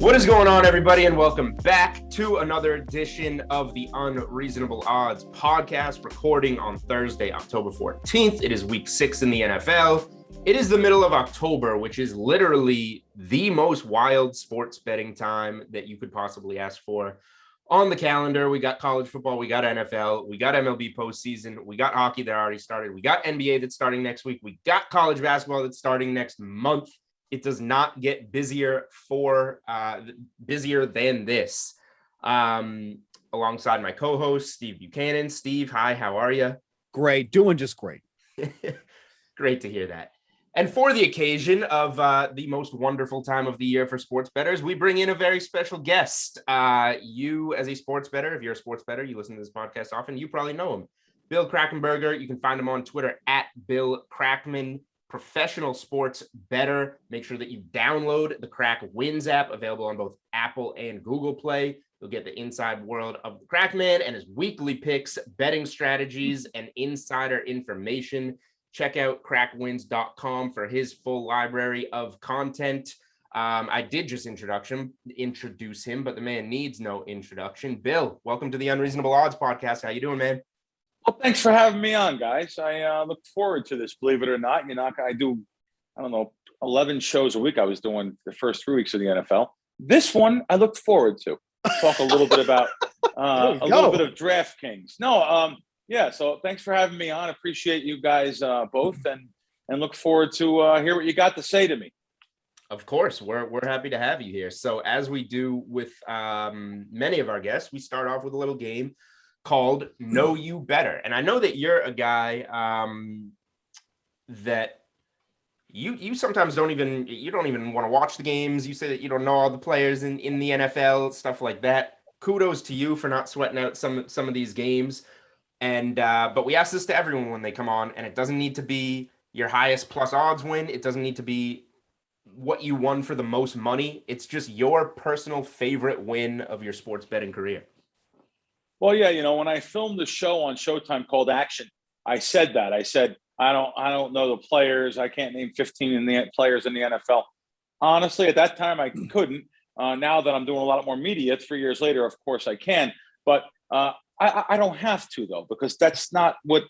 What is going on, everybody, and welcome back to another edition of the Unreasonable Odds podcast, recording on Thursday, October 14th. It is week 6 in the NFL. It is the middle of October, which is literally the most wild sports betting time that you could possibly ask for. On the calendar, we got college football, we got NFL, we got MLB postseason, we got hockey that already started, we got NBA that's starting next week, we got college basketball that's starting next month. It does not get busier than this. Alongside my co-host, Steve Buchanan. Steve, hi, how are you? Great, doing just great. Great to hear that. And for the occasion of the most wonderful time of the year for sports bettors, we bring in a very special guest. You, as a sports bettor, if you're a sports bettor, you listen to this podcast often, you probably know him. Bill Krakomberger. You can find him on Twitter at Bill Crackman. Professional sports bettor. Make sure that you download the Crack Wins app, available on both Apple and Google Play. You'll get the inside world of the Crackman and his weekly picks, betting strategies, and insider information. Check out crackwins.com for his full library of content. I did just introduce him, but the man needs no introduction. Bill, welcome to the Unreasonable Odds podcast. How you doing, man? Well, thanks for having me on, guys. I look forward to this, believe it or not. You know, I do, 11 shows a week I was doing the first 3 weeks of the NFL. This one I looked forward to. Talk a little bit about little bit of DraftKings. So thanks for having me on. Appreciate you guys both and look forward to hear what you got to say to me. Of course, we're happy to have you here. So as we do with many of our guests, we start off with a little game called Know You Better. And I know that you're a guy that you sometimes don't even want to watch the games. You say that you don't know all the players in the NFL, stuff like that. Kudos to you for not sweating out some of these games. And but we ask this to everyone when they come on, and it doesn't need to be your highest plus odds win. It doesn't need to be what you won for the most money. It's just your personal favorite win of your sports betting career. Well, yeah, when I filmed the show on Showtime called Action, I said that. I said, I don't know the players. I can't name 15 players in the NFL. Honestly, at that time, I couldn't. Now that I'm doing a lot more media, 3 years later, of course I can. But I don't have to, though, because that's not what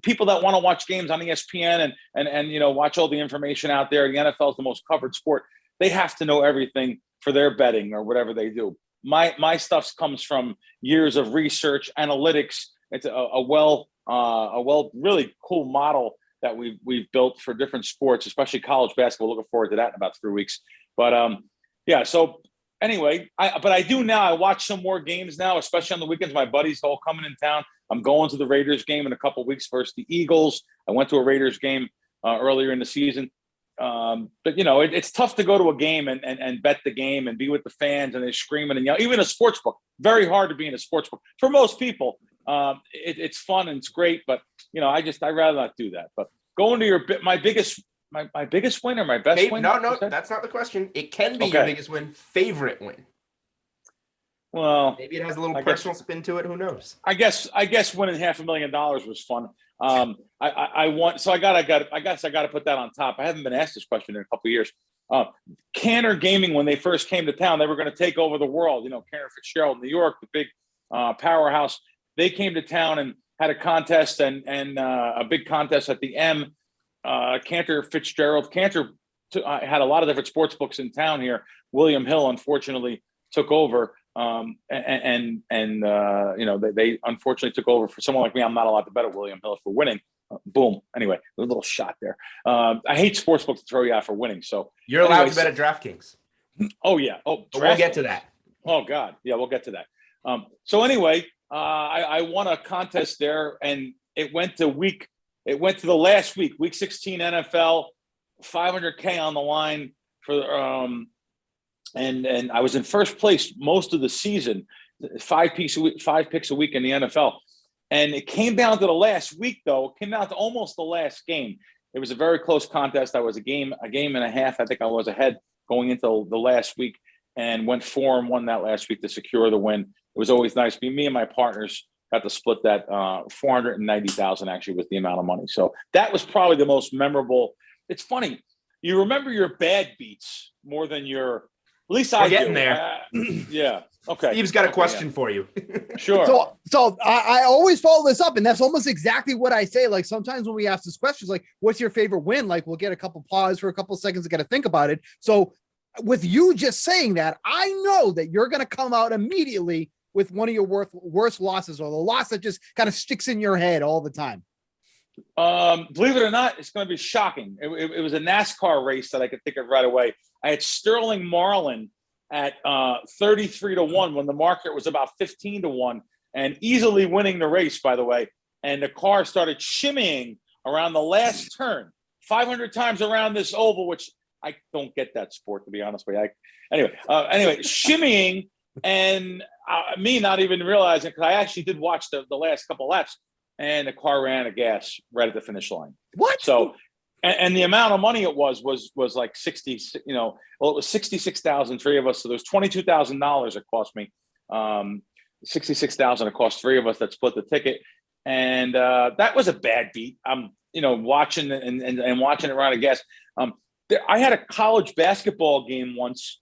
people that want to watch games on ESPN and watch all the information out there. The NFL is the most covered sport. They have to know everything for their betting or whatever they do. My stuff comes from years of research, analytics. It's a really cool model that we've built for different sports, especially college basketball. Looking forward to that in about 3 weeks. But so anyway, I do now. I watch some more games now, especially on the weekends. My buddies all coming in town. I'm going to the Raiders game in a couple of weeks versus the Eagles. I went to a Raiders game earlier in the season. But it's tough to go to a game and bet the game and be with the fans and they're screaming and yelling. Even a sports book, very hard to be in a sports book for most people. It's fun and it's great, but I'd rather not do that. But going to my biggest win or my best win? No, that's not the question. It can be your biggest win, favorite win. Well, maybe it has a little personal spin to it. Who knows? I guess winning $500,000 was fun. I won, so I guess I got to put that on top. I haven't been asked this question in a couple of years. Cantor Gaming, when they first came to town, they were going to take over the world. Cantor Fitzgerald, New York, the big powerhouse. They came to town and had a contest and a big contest at the M. Cantor Fitzgerald. Cantor had a lot of different sports books in town here. William Hill, unfortunately, took over. They unfortunately took over. For someone like me, I'm not allowed to bet at William Hill for winning. Boom. Anyway, a little shot there. I hate sportsbooks to throw you out for winning. So you're allowed to bet at DraftKings. Oh yeah. Oh, we'll get to that. Oh God. Yeah, we'll get to that. So anyway, I won a contest there, and it went to the last week, week 16 NFL, $500K on the line for and I was in first place most of the season, 5 picks a week in the NFL. And it came down to the last week, though. It came down to almost the last game. It was a very close contest. I was a game and a half. I think I was ahead going into the last week and went 4-1 that last week to secure the win. It was always nice. Me and my partners got to split that. $490,000 actually was the amount of money. So that was probably the most memorable. It's funny. You remember your bad beats more than your least We're I getting do. there. Yeah. Okay. Steve's got a Okay, question for you. Sure. So I always follow this up, and that's almost exactly what I say. Like sometimes when we ask this question, like, what's your favorite win? Like we'll get a couple pause for a couple seconds to get to think about it. So with you just saying that, I know that you're going to come out immediately with one of your worst losses, or the loss that just kind of sticks in your head all the time. Believe it or not, it's going to be shocking. It was a NASCAR race that I could think of right away. I had Sterling Marlin at 33-1 when the market was about 15-1, and easily winning the race, by the way. And the car started shimmying around the last turn 500 times around this oval, which I don't get that sport, to be honest with you. Anyway, shimmying, and me not even realizing, because I actually did watch the last couple laps, and the car ran out of gas right at the finish line. What? So, and the amount of money it was like 60, it was 66,000, three of us. So there's $22,000 it cost me. 66,000 it cost three of us that split the ticket. And that was a bad beat. I'm, watching and watching it run out of gas. I had a college basketball game once.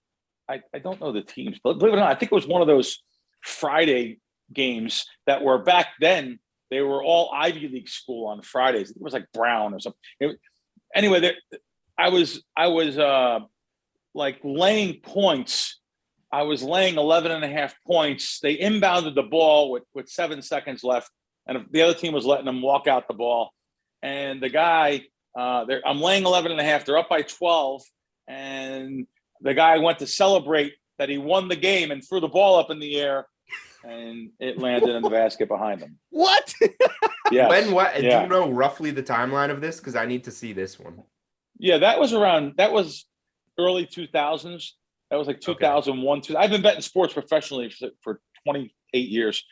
I don't know the teams, but believe it or not, I think it was one of those Friday games that were back then. They were all Ivy League school on Fridays. It was like Brown or something. Anyway, I was like laying points. I was laying 11.5 points. They inbounded the ball with 7 seconds left, and the other team was letting them walk out the ball. And the guy, I'm laying 11.5. They're up by 12, and the guy went to celebrate that he won the game and threw the ball up in the air, and it landed in the basket behind him. What? Yeah. When what? Yeah. Do you know roughly the timeline of this? Because I need to see this one. Yeah, that was early 2000s. That was like 2001. Okay. I've been betting sports professionally for 28 years.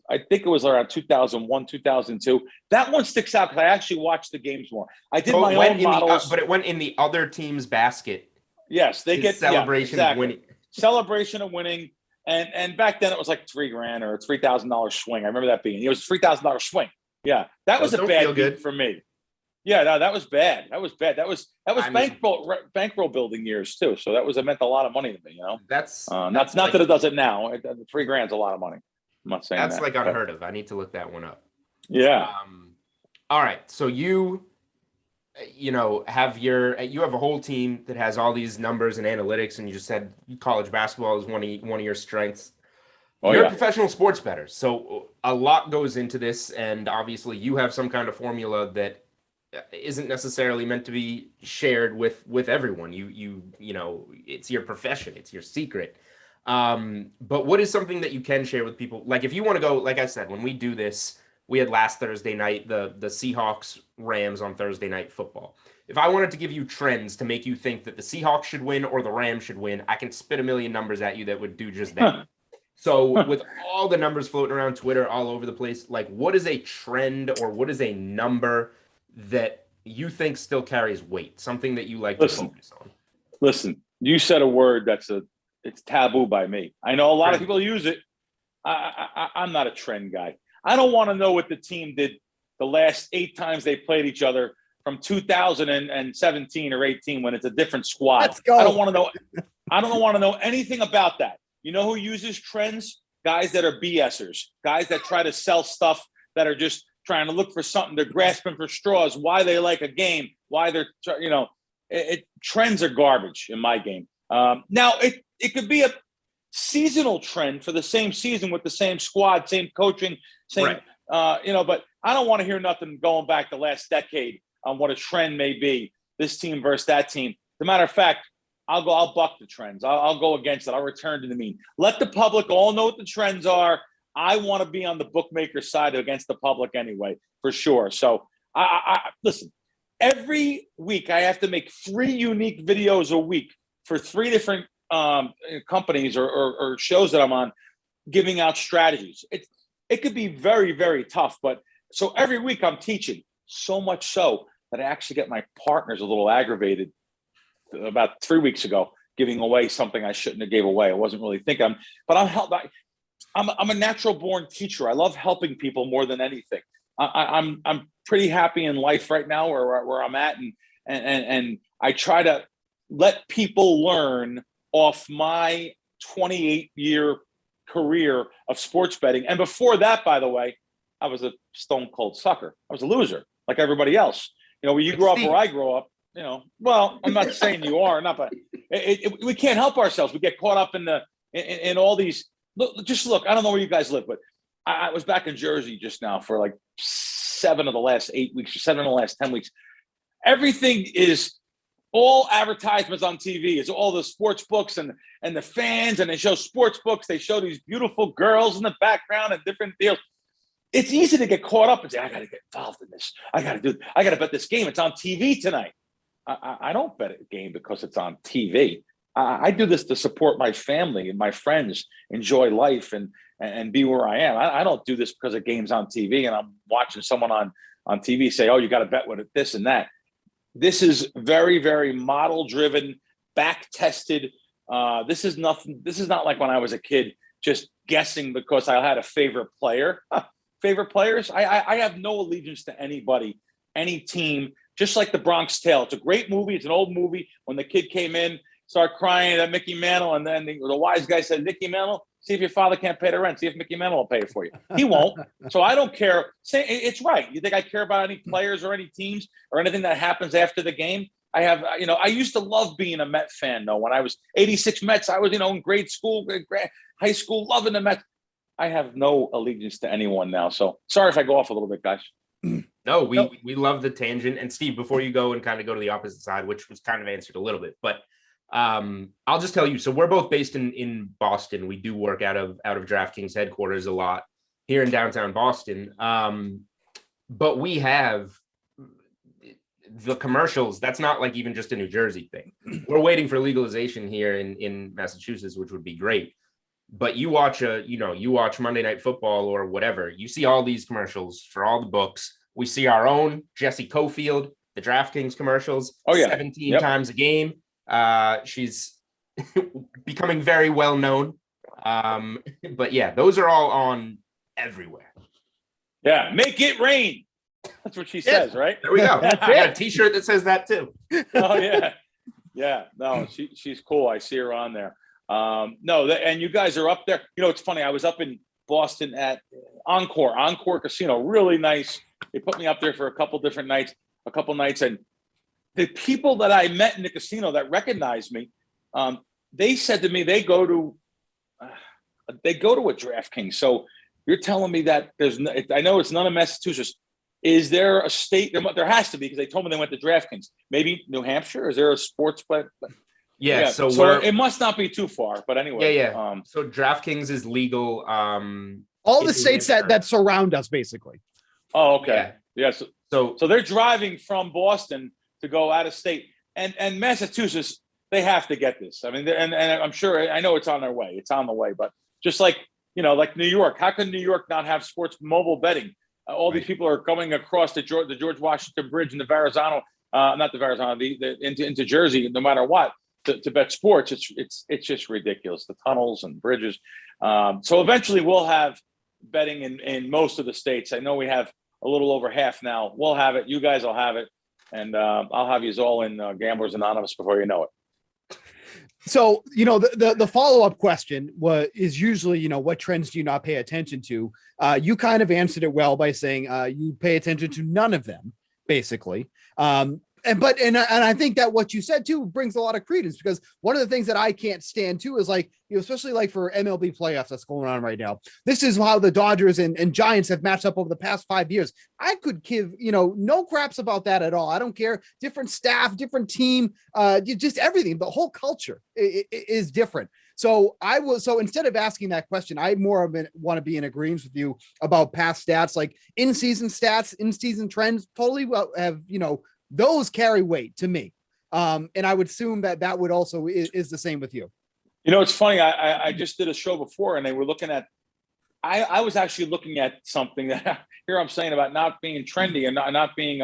I think it was around 2001, 2002. That one sticks out because I actually watched the games more. I did my own models. But it went in the other team's basket. Yes, they get celebration of winning. Celebration of winning. And back then it was like $3,000 or a $3,000 swing. I remember that being. It was a $3,000 swing. Yeah, that was a bad beat for me. Yeah, no, that was bad. That was bad. That was bankroll building years too. So it meant a lot of money to me. That's not like, that it does it now. $3,000 is a lot of money. I'm not saying that's like unheard of. I need to look that one up. Yeah. All right. So you have a whole team that has all these numbers and analytics, and you just said college basketball is one of your strengths. You're a professional sports bettor, so a lot goes into this, and obviously you have some kind of formula that isn't necessarily meant to be shared with everyone. You it's your profession, it's your secret. But what is something that you can share with people? Like if you want to go, like I said, when we do this, we had last Thursday night, the Seahawks Rams on Thursday Night Football. If I wanted to give you trends to make you think that the Seahawks should win or the Rams should win, I can spit a million numbers at you that would do just that. So with all the numbers floating around Twitter all over the place, like what is a trend or what is a number that you think still carries weight? Something that you like to focus on? Listen, you said a word it's taboo by me. I know a lot of people use it. I'm not a trend guy. I don't want to know what the team did the last 8 times they played each other from 2017 or 18 when it's a different squad. Let's go. I don't want to know. I don't want to know anything about that. You know who uses trends? Guys that are BSers, guys that try to sell stuff that are just trying to look for something. They're grasping for straws. Why they like a game? Why they're trends are garbage in my game. Now it could be a seasonal trend for the same season with the same squad, same coaching, same but I don't want to hear nothing going back the last decade on what a trend may be. This team versus that team. As a matter of fact, I'll buck the trends. I'll go against it. I'll return to the mean. Let the public all know what the trends are. I want to be on the bookmaker side against the public anyway, for sure. So I listen, every week I have to make 3 unique videos a week for 3 different companies or shows that I'm on, giving out strategies. It could be very, very tough, but so every week I'm teaching, so much so that I actually get my partners a little aggravated about 3 weeks ago, giving away something I shouldn't have gave away. I wasn't really thinking, but I'm a natural born teacher. I love helping people more than anything. I'm pretty happy in life right now where I'm at, and I try to let people learn off my 28-year career of sports betting. And before that, by the way, I was a stone cold sucker. I was a loser like everybody else. You know, when you grow up where I grow up, you know, well, I'm not saying you are not, but we can't help ourselves. We get caught up in all these. Look, I don't know where you guys live, but I was back in Jersey just now for like 7 of the last 8 weeks or 7 of the last 10 weeks. Everything is all advertisements on TV. It's all the sports books and the fans, and they show sports books. They show these beautiful girls in the background and different deals. It's easy to get caught up and say, I got to get involved in this. I got to bet this game. It's on TV tonight. I don't bet a game because it's on TV. I do this to support my family and my friends, enjoy life and be where I am. I don't do this because a game's on TV and I'm watching someone on TV say, oh, you got to bet with it, this and that. This is very, very model driven, back tested. This is nothing. This is not like when I was a kid, just guessing because I had a favorite player. Favorite players. I have no allegiance to anybody, any team, just like The Bronx Tale. It's a great movie. It's an old movie. When the kid came in, started crying at Mickey Mantle, and then the wise guy said, Mickey Mantle, see if your father can't pay the rent. See if Mickey Mantle will pay it for you. He won't. So I don't care. Say it's right. You think I care about any players or any teams or anything that happens after the game? I have, I used to love being a Met fan, though. When I was 86 Mets, I was, in grade school, high school, loving the Mets. I have no allegiance to anyone now. So sorry if I go off a little bit, guys. No, we love the tangent. And Steve, before you go and kind of go to the opposite side, which was kind of answered a little bit, but I'll just tell you. So we're both based in Boston. We do work out of DraftKings headquarters a lot here in downtown Boston. But we have the commercials. That's not like even just a New Jersey thing. We're waiting for legalization here in Massachusetts, which would be great. But you watch Monday Night Football or whatever, you see all these commercials for all the books. We see our own Jesse Cofield, the DraftKings commercials, 17 times a game. She's becoming very well known. But yeah, those are all on everywhere. Yeah, make it rain. That's what she says, right? There we go. I got a t-shirt that says that too. Oh yeah. Yeah. No, she's cool. I see her on there. And you guys are up there. It's funny. I was up in Boston at Encore Casino, really nice. They put me up there for a couple nights, and the people that I met in the casino that recognized me, they said to me they go to a DraftKings. So you're telling me that I know it's none of Massachusetts. Is there a state? There has to be, because they told me they went to DraftKings. Maybe New Hampshire. Is there a sports bet? Yeah, so it must not be too far, but anyway. Yeah. So DraftKings is legal. All the states that surround us, basically. Oh, okay. Yeah. So they're driving from Boston to go out of state, and Massachusetts, they have to get this. I mean, and I'm sure, I know it's on their way. It's on the way, but just like like New York, how can New York not have sports mobile betting? All these people are going across the George Washington Bridge and the Verrazano, not the Verrazano, into Jersey, no matter what. To bet sports, it's just ridiculous. The tunnels and bridges. So eventually we'll have betting in most of the states. I know we have a little over half now. We'll have it. You guys will have it. And I'll have you all in Gamblers Anonymous before you know it. So, the follow-up question is usually, what trends do you not pay attention to? You kind of answered it well by saying you pay attention to none of them, basically. And I think that what you said too brings a lot of credence, because one of the things that I can't stand too is especially like for MLB playoffs that's going on right now. This is how the Dodgers and Giants have matched up over the past 5 years. I could give, no craps about that at all. I don't care. Different staff, different team, just everything. The whole culture is different. So instead of asking that question, I more want to be in agreement with you about past stats, like in-season stats, in-season trends, totally have, those carry weight to me. And I would assume that would also is the same with you. It's funny. I just did a show before, and they were looking at, I was actually looking at something that here I'm saying about not being trendy and not being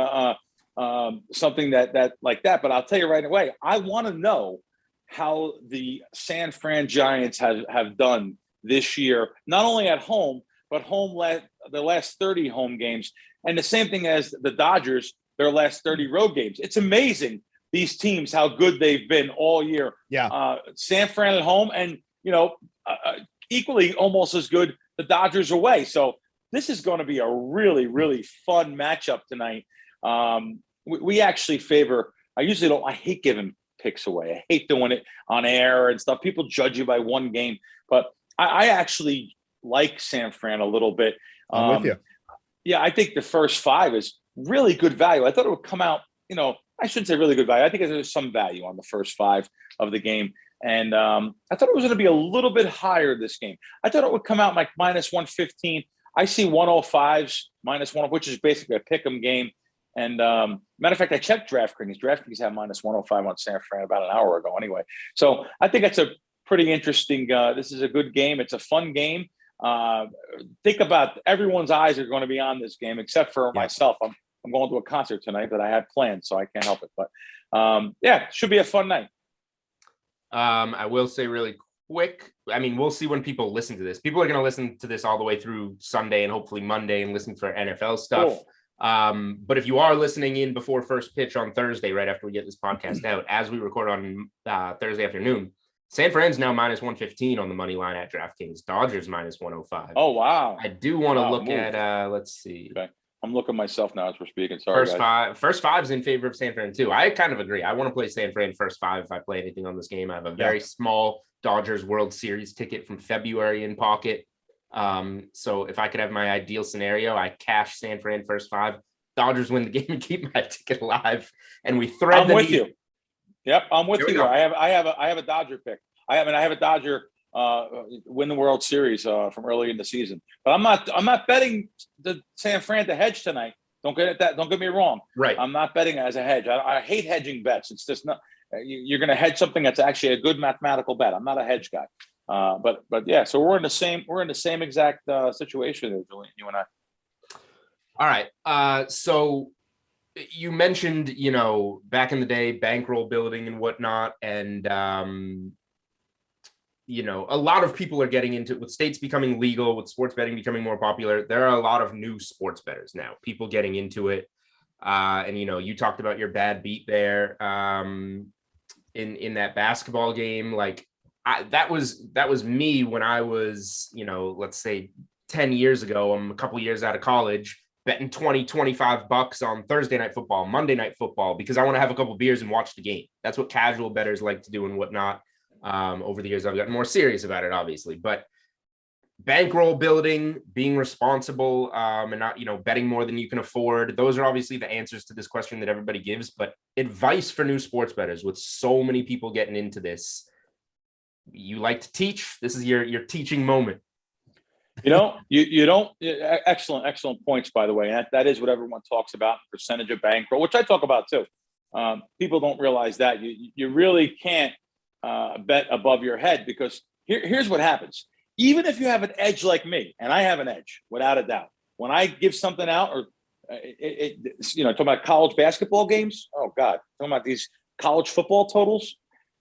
something that like that. But I'll tell you right away, I want to know how the San Fran Giants have done this year, not only at home, but the last 30 home games. And the same thing as the Dodgers, their last 30 road games. It's amazing these teams how good they've been all year. Yeah. San Fran at home, and equally almost as good the Dodgers away. So this is going to be a really, really fun matchup tonight. We actually favor. I usually don't. I hate giving picks away. I hate doing it on air and stuff. People judge you by one game, but I actually like San Fran a little bit. I'm with you. Yeah, I think the first 5 is really good value. I thought it would come out. I shouldn't say really good value. I think there's some value on the first 5 of the game. And I thought it was going to be a little bit higher this game. I thought it would come out like minus 115. I see 105s, minus 1, which is basically a pick 'em game. And matter of fact, I checked DraftKings. DraftKings had minus 105 on San Fran about an hour ago anyway. So I think that's a pretty interesting. This is a good game. It's a fun game. Think about everyone's eyes are going to be on this game, except for myself. I'm going to a concert tonight that I had planned, so I can't help it. But should be a fun night. I will say really quick. I mean, we'll see when people listen to this. People are going to listen to this all the way through Sunday and hopefully Monday and listen for NFL stuff. Cool. But if you are listening in before first pitch on Thursday, right after we get this podcast out, as we record on Thursday afternoon, San Fran's now minus 115 on the money line at DraftKings. Dodgers minus 105. Oh, wow. I do want to look at, let's see. Okay. I'm looking myself now as we're speaking. Sorry, First five's in favor of San Fran too. I kind of agree. I want to play San Fran first 5 if I play anything on this game. I have a very small Dodgers World Series ticket from February in pocket. So if I could have my ideal scenario, I cash San Fran first 5. Dodgers win the game and keep my ticket alive. And we thread. I'm with you. Yep, I'm with you. I have a Dodger pick. I have a Dodger win the World Series from early in the season. But I'm not betting the San Fran to hedge tonight. Don't get me wrong. Right. I'm not betting as a hedge. I hate hedging bets. It's just not. You're going to hedge something that's actually a good mathematical bet. I'm not a hedge guy. But yeah. So we're in the same exact situation there, Julian. You and I. All right. So you mentioned, back in the day, bankroll building and whatnot, and a lot of people are getting into it with states becoming legal, with sports betting becoming more popular. There are a lot of new sports bettors now, people getting into it. And, you talked about your bad beat there in that basketball game. Like that was me when I was, let's say 10 years ago. I'm a couple years out of college, betting $20-25 on Thursday night football, Monday night football, because I want to have a couple beers and watch the game. That's what casual bettors like to do and whatnot. Over the years, I've gotten more serious about it, obviously, but bankroll building, being responsible, and not, betting more than you can afford. Those are obviously the answers to this question that everybody gives, but advice for new sports bettors with so many people getting into this. You like to teach. This is your teaching moment. You don't. Excellent points, by the way. And that is what everyone talks about, percentage of bankroll, which I talk about too. People don't realize that you really can't bet above your head, because here's what happens. Even if you have an edge like me, and I have an edge without a doubt, when I give something out, or talking about college basketball games. Oh God, talking about these college football totals.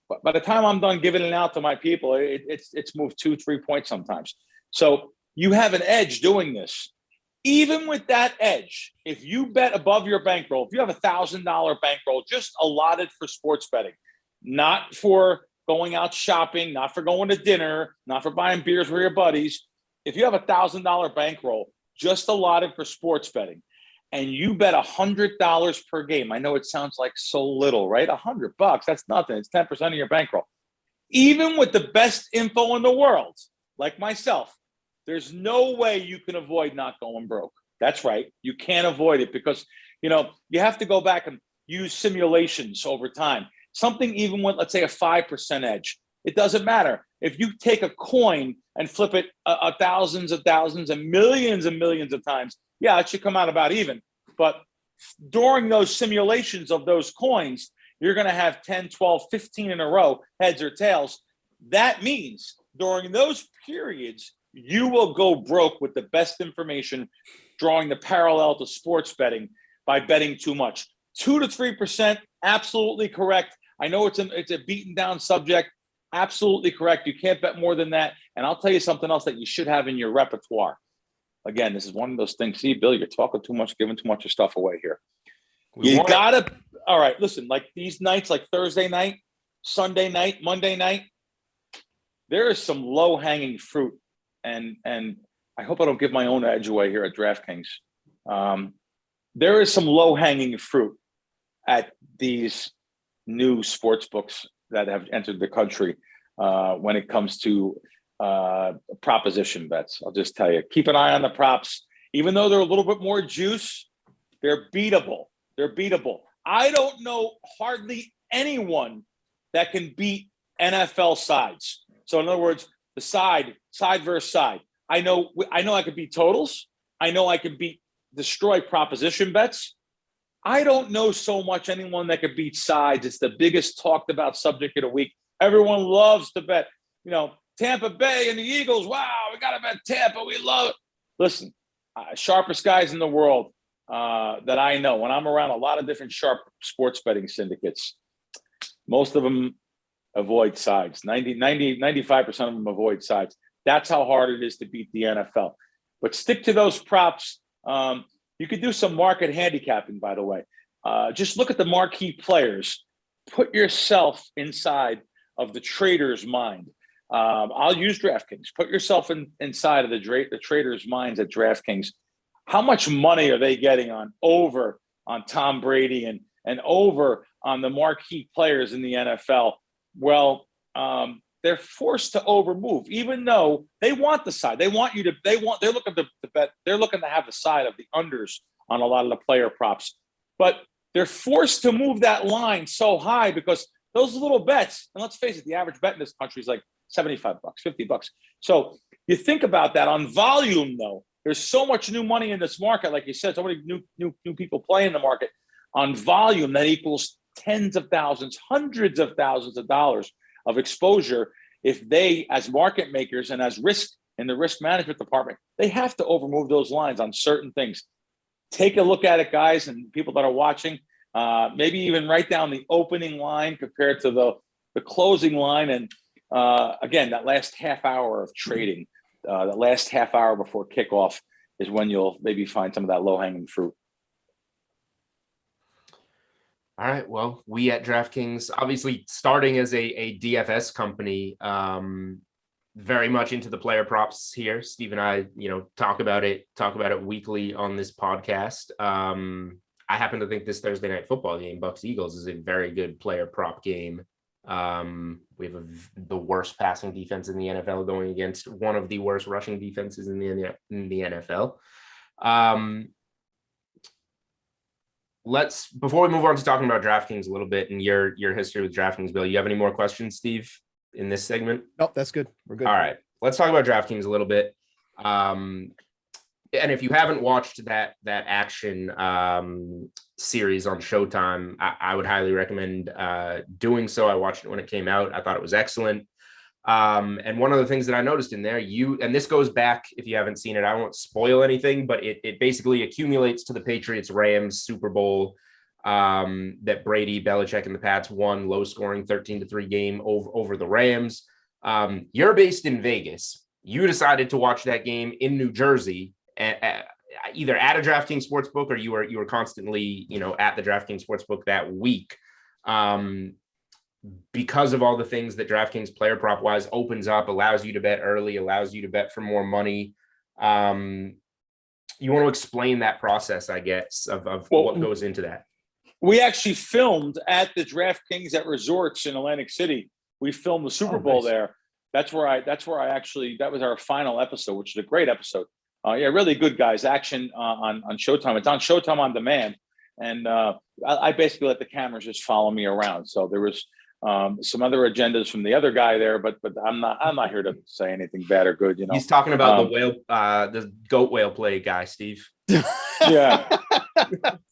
But by the time I'm done giving it out to my people, it's moved 2-3 points sometimes. So you have an edge doing this. Even with that edge, if you bet above your bankroll, if you have $1,000 bankroll just allotted for sports betting, not for going out shopping, not for going to dinner, not for buying beers with your buddies. If you have $1,000 bankroll just allotted for sports betting, and you bet $100 per game, I know it sounds like so little, right? $100, that's nothing. It's 10% of your bankroll. Even with the best info in the world, like myself, there's no way you can avoid not going broke. That's right. You can't avoid it, because, you have to go back and use simulations over time. Something even with, let's say, a 5% edge, it doesn't matter. If you take a coin and flip it thousands and millions of times, yeah, it should come out about even. But during those simulations of those coins, you're going to have 10, 12, 15 in a row, heads or tails. That means during those periods, you will go broke with the best information, drawing the parallel to sports betting by betting too much. 2 to 3%, absolutely correct. I know it's a beaten down subject. Absolutely correct. You can't bet more than that. And I'll tell you something else that you should have in your repertoire. Again, this is one of those things. See, Bill, you're talking too much, giving too much of stuff away here. You gotta. all right, listen, like these nights, like Thursday night, Sunday night, Monday night, there is some low-hanging fruit. And I hope I don't give my own edge away here at DraftKings. There is some low-hanging fruit at these new sports books that have entered the country when it comes to proposition bets. I'll just tell you, keep an eye on the props. Even though they're a little bit more juice, they're beatable. They're beatable. I don't know hardly anyone that can beat NFL sides. So in other words, the side versus side. I know I could beat totals. I know I can destroy proposition bets. I don't know so much anyone that could beat sides. It's the biggest talked about subject of the week. Everyone loves to bet. Tampa Bay and the Eagles. Wow, we got to bet Tampa. We love it. Listen, sharpest guys in the world that I know, when I'm around a lot of different sharp sports betting syndicates, most of them avoid sides. 95% of them avoid sides. That's how hard it is to beat the NFL. But stick to those props. You could do some market handicapping, by the way. Just look at the marquee players. Put yourself inside of the trader's mind. I'll use DraftKings. Put yourself inside of the traders' minds at DraftKings. How much money are they getting on Tom Brady and over on the marquee players in the NFL? Well, they're forced to overmove, even though they want the side. They're looking to bet. They're looking to have the side of the unders on a lot of the player props, but they're forced to move that line so high because those little bets, and let's face it, the average bet in this country is like $75, $50. So you think about that on volume, though. There's so much new money in this market, like you said, so many new people play in the market. On volume, that equals tens of thousands, hundreds of thousands of dollars of exposure. If they, as market makers and as risk in the risk management department, they have to overmove those lines on certain things. Take a look at it, guys, and people that are watching. Maybe even write down the opening line compared to the closing line. And again, that last half hour of trading, the last half hour before kickoff is when you'll maybe find some of that low-hanging fruit. All right. Well, we at DraftKings, obviously starting as a DFS company, very much into the player props here. Steve and I, talk about it weekly on this podcast. I happen to think this Thursday night football game, Bucs Eagles, is a very good player prop game. We have the worst passing defense in the NFL going against one of the worst rushing defenses in the NFL. Before we move on to talking about DraftKings a little bit and your history with DraftKings, Bill, you have any more questions, Steve, in this segment? Nope, that's good. We're good. All right. Let's talk about DraftKings a little bit. And if you haven't watched that action series on Showtime, I would highly recommend doing so. I watched it when it came out. I thought it was excellent. And one of the things that I noticed in there, and this goes back, if you haven't seen it, I won't spoil anything, but it basically accumulates to the Patriots-Rams Super Bowl that Brady, Belichick, and the Pats won, low-scoring 13-3 game over the Rams. You're based in Vegas. You decided to watch that game in New Jersey, either at a DraftKings Sportsbook or you were constantly, at the DraftKings Sportsbook that week. Because of all the things that DraftKings player prop wise opens up, allows you to bet early, allows you to bet for more money. You want to explain that process, I guess, of what goes into that. We actually filmed at the DraftKings at resorts in Atlantic City. We filmed the Super Bowl there. That was our final episode, which is a great episode. Really good, guys. Action on Showtime. It's on Showtime on demand. And I basically let the cameras just follow me around. So there was some other agendas from the other guy there, but I'm not here to say anything bad or good. He's talking about the goat whale play guy, Steve. Yeah.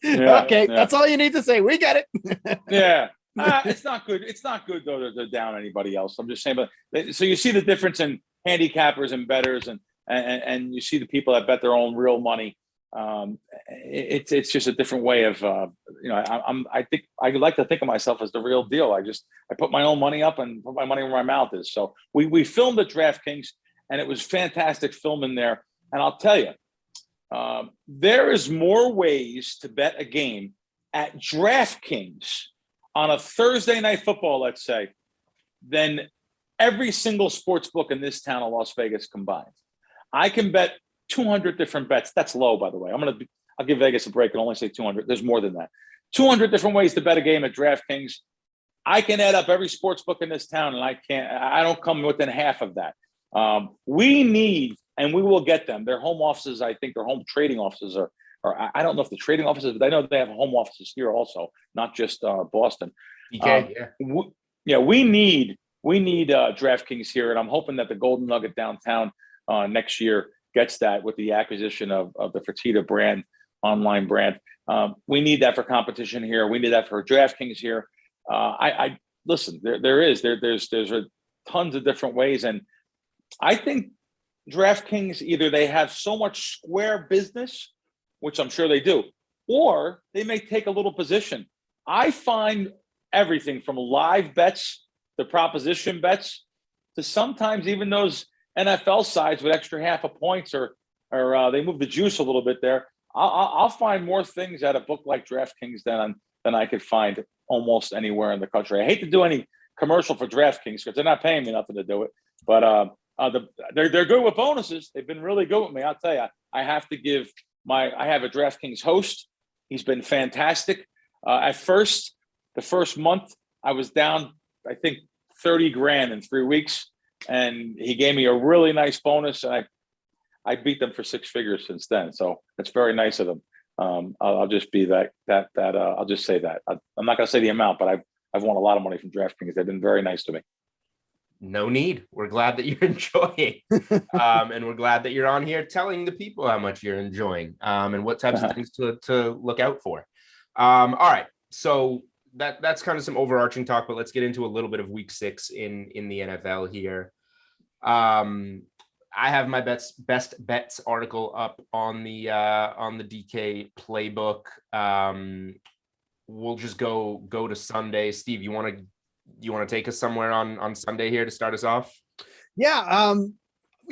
Okay, that's all you need to say. We get it. Yeah. It's not good. It's not good though to down anybody else. I'm just saying. But so you see the difference in handicappers and bettors, and you see the people that bet their own real money. It's just a different way of I think I like to think of myself as the real deal. I put my own money up and put my money where my mouth is. So we filmed at DraftKings, and it was fantastic filming there. And I'll tell you, there is more ways to bet a game at DraftKings on a Thursday night football, let's say, than every single sports book in this town of Las Vegas combined. I can bet 200 different bets. That's low, by the way. I'll give Vegas a break and only say 200. There's more than that. 200 different ways to bet a game at DraftKings. I can add up every sports book in this town, and I don't come within half of that. We need, and we will get them. Their home offices, I think their home trading offices are, or I don't know if the trading offices, but I know they have home offices here also, not just Boston. We need DraftKings here, and I'm hoping that the Golden Nugget downtown next year gets that with the acquisition of the Fertitta brand, online brand. We need that for competition here. We need that for DraftKings here. I listen. There's tons of different ways, and I think DraftKings either they have so much square business, which I'm sure they do, or they may take a little position. I find everything from live bets to proposition bets to sometimes even those NFL sides with extra half a points or they move the juice a little bit there. I'll find more things at a book like DraftKings than I could find almost anywhere in the country. I hate to do any commercial for DraftKings because they're not paying me nothing to do it, but they're good with bonuses. They've been really good with me. I'll tell you, I have to give I have a DraftKings host. He's been fantastic. At first, the first month I was down, I think 30 grand in 3 weeks. And he gave me a really nice bonus, and I beat them for six figures since then. So it's very nice of them. I'll just be I'll just say that. I'm not going to say the amount, but I've won a lot of money from DraftKings. They've been very nice to me. No need. We're glad that you're enjoying, and we're glad that you're on here telling the people how much you're enjoying, and what types of things to look out for. All right, so that's kind of some overarching talk, but let's get into a little bit of week 6 in the NFL here. I have my best bets article up on the DK playbook. We'll just go to Sunday. Steve, you want to take us somewhere on Sunday here to start us off? Yeah.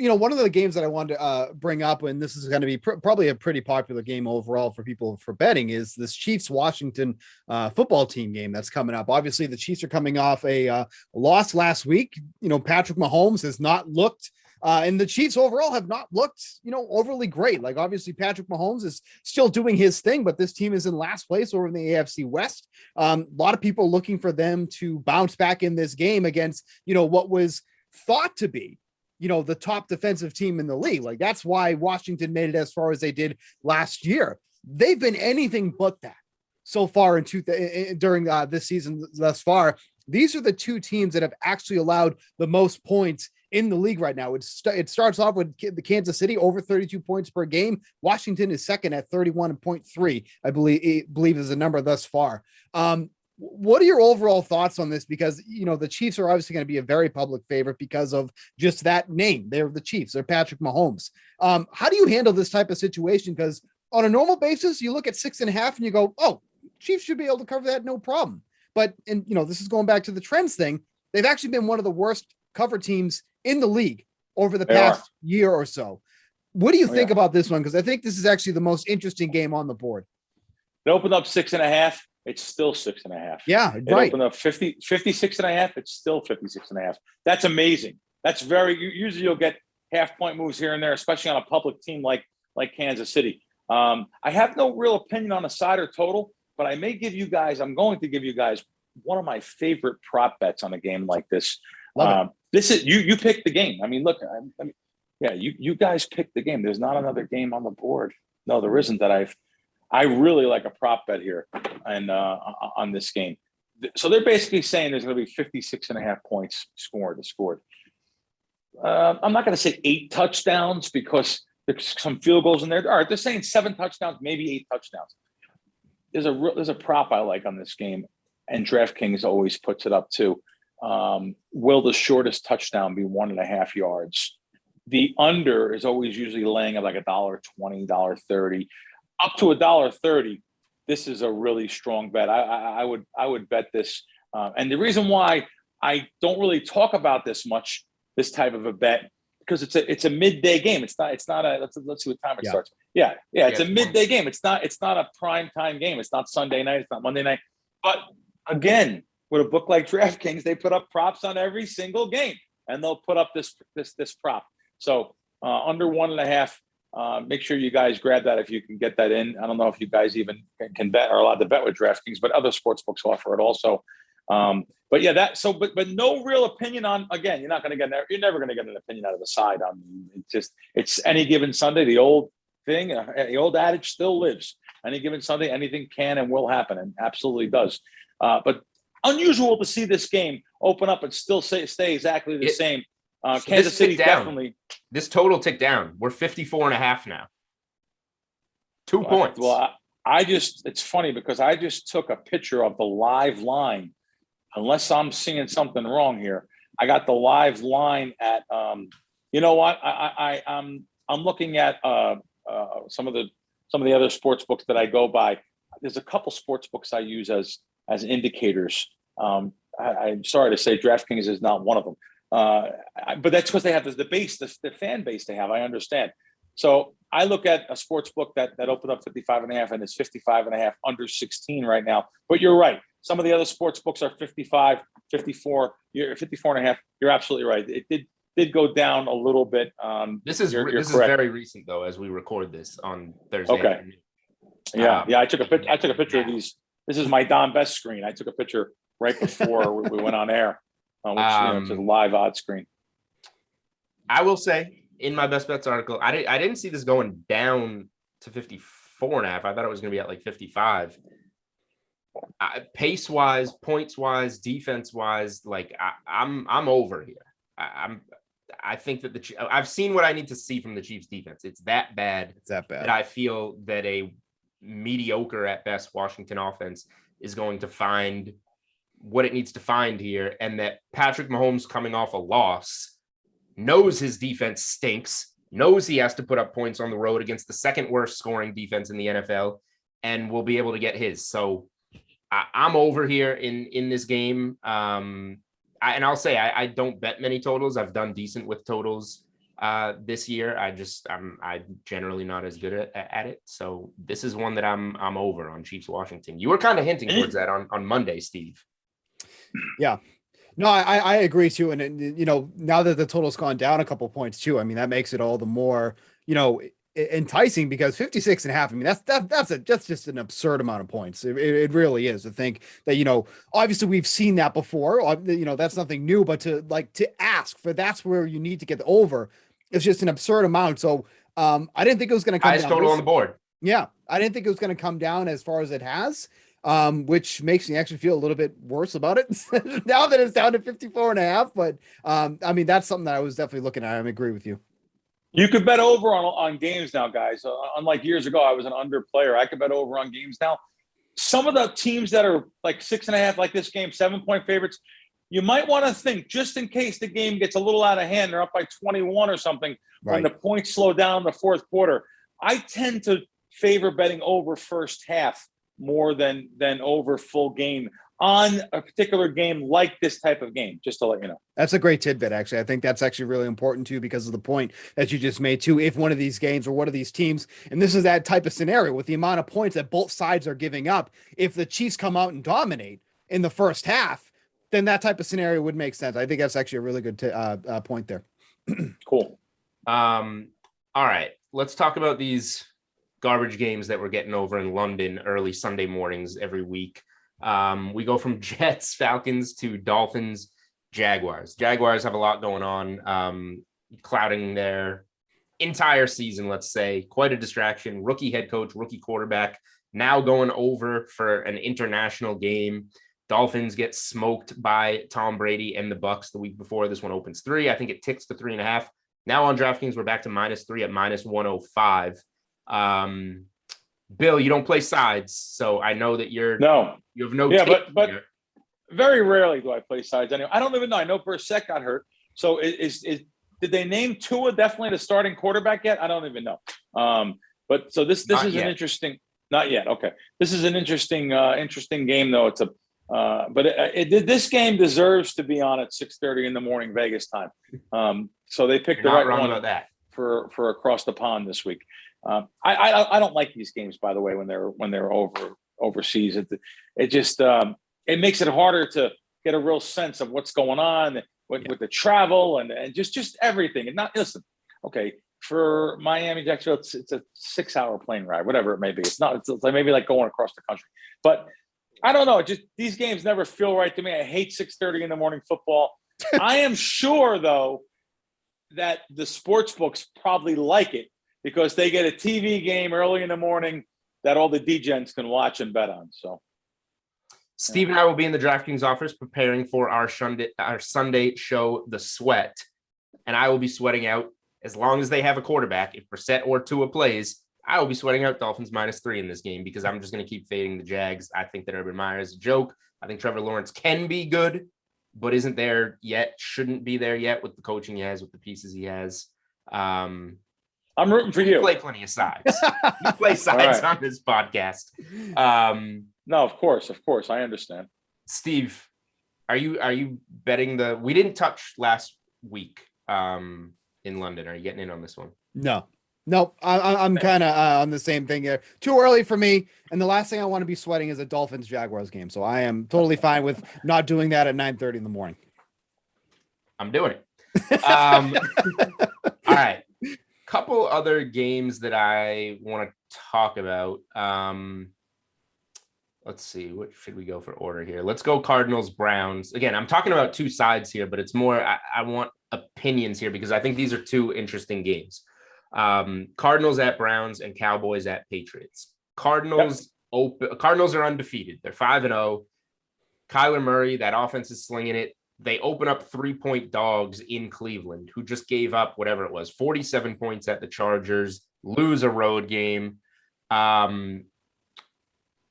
One of the games that I wanted to bring up, and this is going to be probably a pretty popular game overall for people for betting, is this Chiefs-Washington football team game that's coming up. Obviously, the Chiefs are coming off a loss last week. Patrick Mahomes has not looked, and the Chiefs overall have not looked, overly great. Like, obviously, Patrick Mahomes is still doing his thing, but this team is in last place over in the AFC West. A lot of people looking for them to bounce back in this game against, what was thought to be, the top defensive team in the league. Like, that's why Washington made it as far as they did last year. They've been anything but that so far during this season thus far. These are the two teams that have actually allowed the most points in the league right now. It starts off with the Kansas City over 32 points per game. Washington is second at 31.3, I believe is the number thus far. What are your overall thoughts on this? Because, the Chiefs are obviously going to be a very public favorite because of just that name. They're the Chiefs. They're Patrick Mahomes. How do you handle this type of situation? Because on a normal basis, you look at 6.5 and you go, oh, Chiefs should be able to cover that. No problem. But, this is going back to the trends thing. They've actually been one of the worst cover teams in the league over the past year or so. What do you think about this one? Because I think this is actually the most interesting game on the board. It opened up 6.5. It's still 6.5. Yeah, it right. Opened up 56.5. It's still 56.5. That's amazing. That's usually you'll get half point moves here and there, especially on a public team like Kansas City. I have no real opinion on a side or total, but I'm going to give you guys one of my favorite prop bets on a game like this. This is you pick the game. I mean, look, you guys pick the game. There's not another game on the board. No, there isn't that I really like a prop bet here and on this game. So they're basically saying there's going to be 56.5 points scored. I'm not going to say 8 touchdowns because there's some field goals in there. All right, they're saying 7 touchdowns, maybe 8 touchdowns. There's a prop I like on this game, and DraftKings always puts it up too. Will the shortest touchdown be 1.5 yards? The under is always usually laying at like $1.20, $1.30. Up to $1.30, this is a really strong bet. I would bet this, and the reason why I don't really talk about this much, this type of a bet, because it's a midday game. It's not. Let's see what time it starts. Yeah, it's a it's midday game. It's not a prime time game. It's not Sunday night. It's not Monday night. But again, with a book like DraftKings, they put up props on every single game, and they'll put up this prop. So under 1.5. Make sure you guys grab that if you can get that in. I don't know if you guys even can bet or are allowed to bet with DraftKings, but other sports books offer it also. But yeah, but no real opinion on. Again, you're not going to get there. You're never going to get an opinion out of the side on. It's any given Sunday. The old thing, the old adage still lives. Any given Sunday, anything can and will happen, and absolutely does. But unusual to see this game open up and still stay exactly the same. Kansas City definitely. This total ticked down. We're 54.5 now. 2 points. Well, it's funny because I just took a picture of the live line. Unless I'm seeing something wrong here, I got the live line at. You know what? I'm looking at some of the other sports books that I go by. There's a couple sports books I use as indicators. I'm sorry to say DraftKings is not one of them. But that's because they have the fan base they have. I understand. So I look at a sports book that opened up 55.5 and it's 55.5 under 16 right now. But you're right. Some of the other sports books are 55, 54, 54.5. You're absolutely right. It did go down a little bit. This is very recent though, as we record this on Thursday. Okay. Afternoon. Yeah. I took a picture of these. This is my Don Best screen. I took a picture right before we went on air. Which it's a live odd screen. I will say in my best bets article, I didn't see this going down to 54.5. I thought it was going to be at like 55. Pace wise, points wise, defense wise, like I'm over here. I think that I've seen what I need to see from the Chiefs defense. It's that bad. That I feel that a mediocre at best Washington offense is going to find what it needs to find here, and that Patrick Mahomes, coming off a loss, knows his defense stinks, knows he has to put up points on the road against the second worst scoring defense in the NFL, and will be able to get his. So I'm over here in this game. And I'll say I don't bet many totals. I've done decent with totals this year. I'm generally not as good at it. So this is one that I'm over on Chiefs Washington. You were kind of hinting towards that on Monday, Steve. Yeah, no, I agree too. And now that the total's gone down a couple points too, I mean, that makes it all the more, enticing, because 56.5. I mean, that's just an absurd amount of points. It really is. I think that, obviously we've seen that before, that's nothing new, but to ask for, that's where you need to get over. It's just an absurd amount. So I didn't think it was going to come down. Total on the board. Yeah. I didn't think it was going to come down as far as it has. Which makes me actually feel a little bit worse about it now that it's down to 54.5. But I mean, that's something that I was definitely looking at. I agree with you. You could bet over on games now, guys. Unlike years ago, I was an under player. I could bet over on games now. Some of the teams that are like 6.5, like this game, 7-point favorites, you might want to think, just in case the game gets a little out of hand, they're up by 21 or something, right, when the points slow down in the fourth quarter. I tend to favor betting over first half more than over full game on a particular game like this type of game, just to let you know. That's a great tidbit, actually. I think that's actually really important too, because of the point that you just made too. If one of these games or one of these teams, and this is that type of scenario with the amount of points that both sides are giving up, if the Chiefs come out and dominate in the first half, then that type of scenario would make sense. I think that's actually a really good point there. Cool. All right, let's talk about these garbage games that we're getting over in London early Sunday mornings every week. We go from Jets, Falcons to Dolphins, Jaguars. Jaguars have a lot going on, clouding their entire season, let's say. Quite a distraction. Rookie head coach, rookie quarterback, now going over for an international game. Dolphins get smoked by Tom Brady and the Bucs the week before. This one opens 3. I think it ticks to 3.5. Now on DraftKings, we're back to -3 at -105. Bill, you don't play sides, so I know that you have no. Yeah, but very rarely do I play sides anyway. I don't even know. I know Brissett got hurt. So did they name Tua definitely the starting quarterback yet? I don't even know. But so this is an interesting. Not yet. Okay, this is an interesting game though. It's this game deserves to be on at 6:30 in the morning Vegas time. So they picked the right one about that for across the pond this week. I don't like these games, by the way, when they're overseas. It just it makes it harder to get a real sense of what's going on with the travel and just everything. And not listen, okay, for Miami, Jacksonville, it's a 6-hour plane ride, whatever it may be. It's like maybe like going across the country, but I don't know. Just these games never feel right to me. I hate 6:30 in the morning football. I am sure though that the sports books probably like it because they get a TV game early in the morning that all the degens can watch and bet on. So Steve and I will be in the DraftKings office preparing for our Sunday show, The Sweat, and I will be sweating out as long as they have a quarterback. If Brissett or Tua plays, I will be sweating out Dolphins -3 in this game because I'm just going to keep fading the Jags. I think that Urban Meyer is a joke. I think Trevor Lawrence can be good, but isn't there yet, shouldn't be there yet with the coaching he has, with the pieces he has. I'm rooting for you. You play plenty of sides. You play sides on this podcast. No, of course. I understand. Steve, are you betting we didn't touch last week in London. Are you getting in on this one? No, I'm kind of on the same thing here. Too early for me. And the last thing I want to be sweating is a Dolphins Jaguars game. So I am totally fine with not doing that at 9:30 in the morning. I'm doing it. All right. Couple other games that I want to talk about. Let's see. What should we go for order here? Let's go Cardinals Browns. Again, I'm talking about two sides here, but it's more, I want opinions here because I think these are two interesting games. Cardinals at Browns and Cowboys at Patriots. Cardinals are undefeated. They're 5-0. Kyler Murray, that offense is slinging it. They open up 3-point dogs in Cleveland, who just gave up whatever it was, 47 points at the Chargers, lose a road game.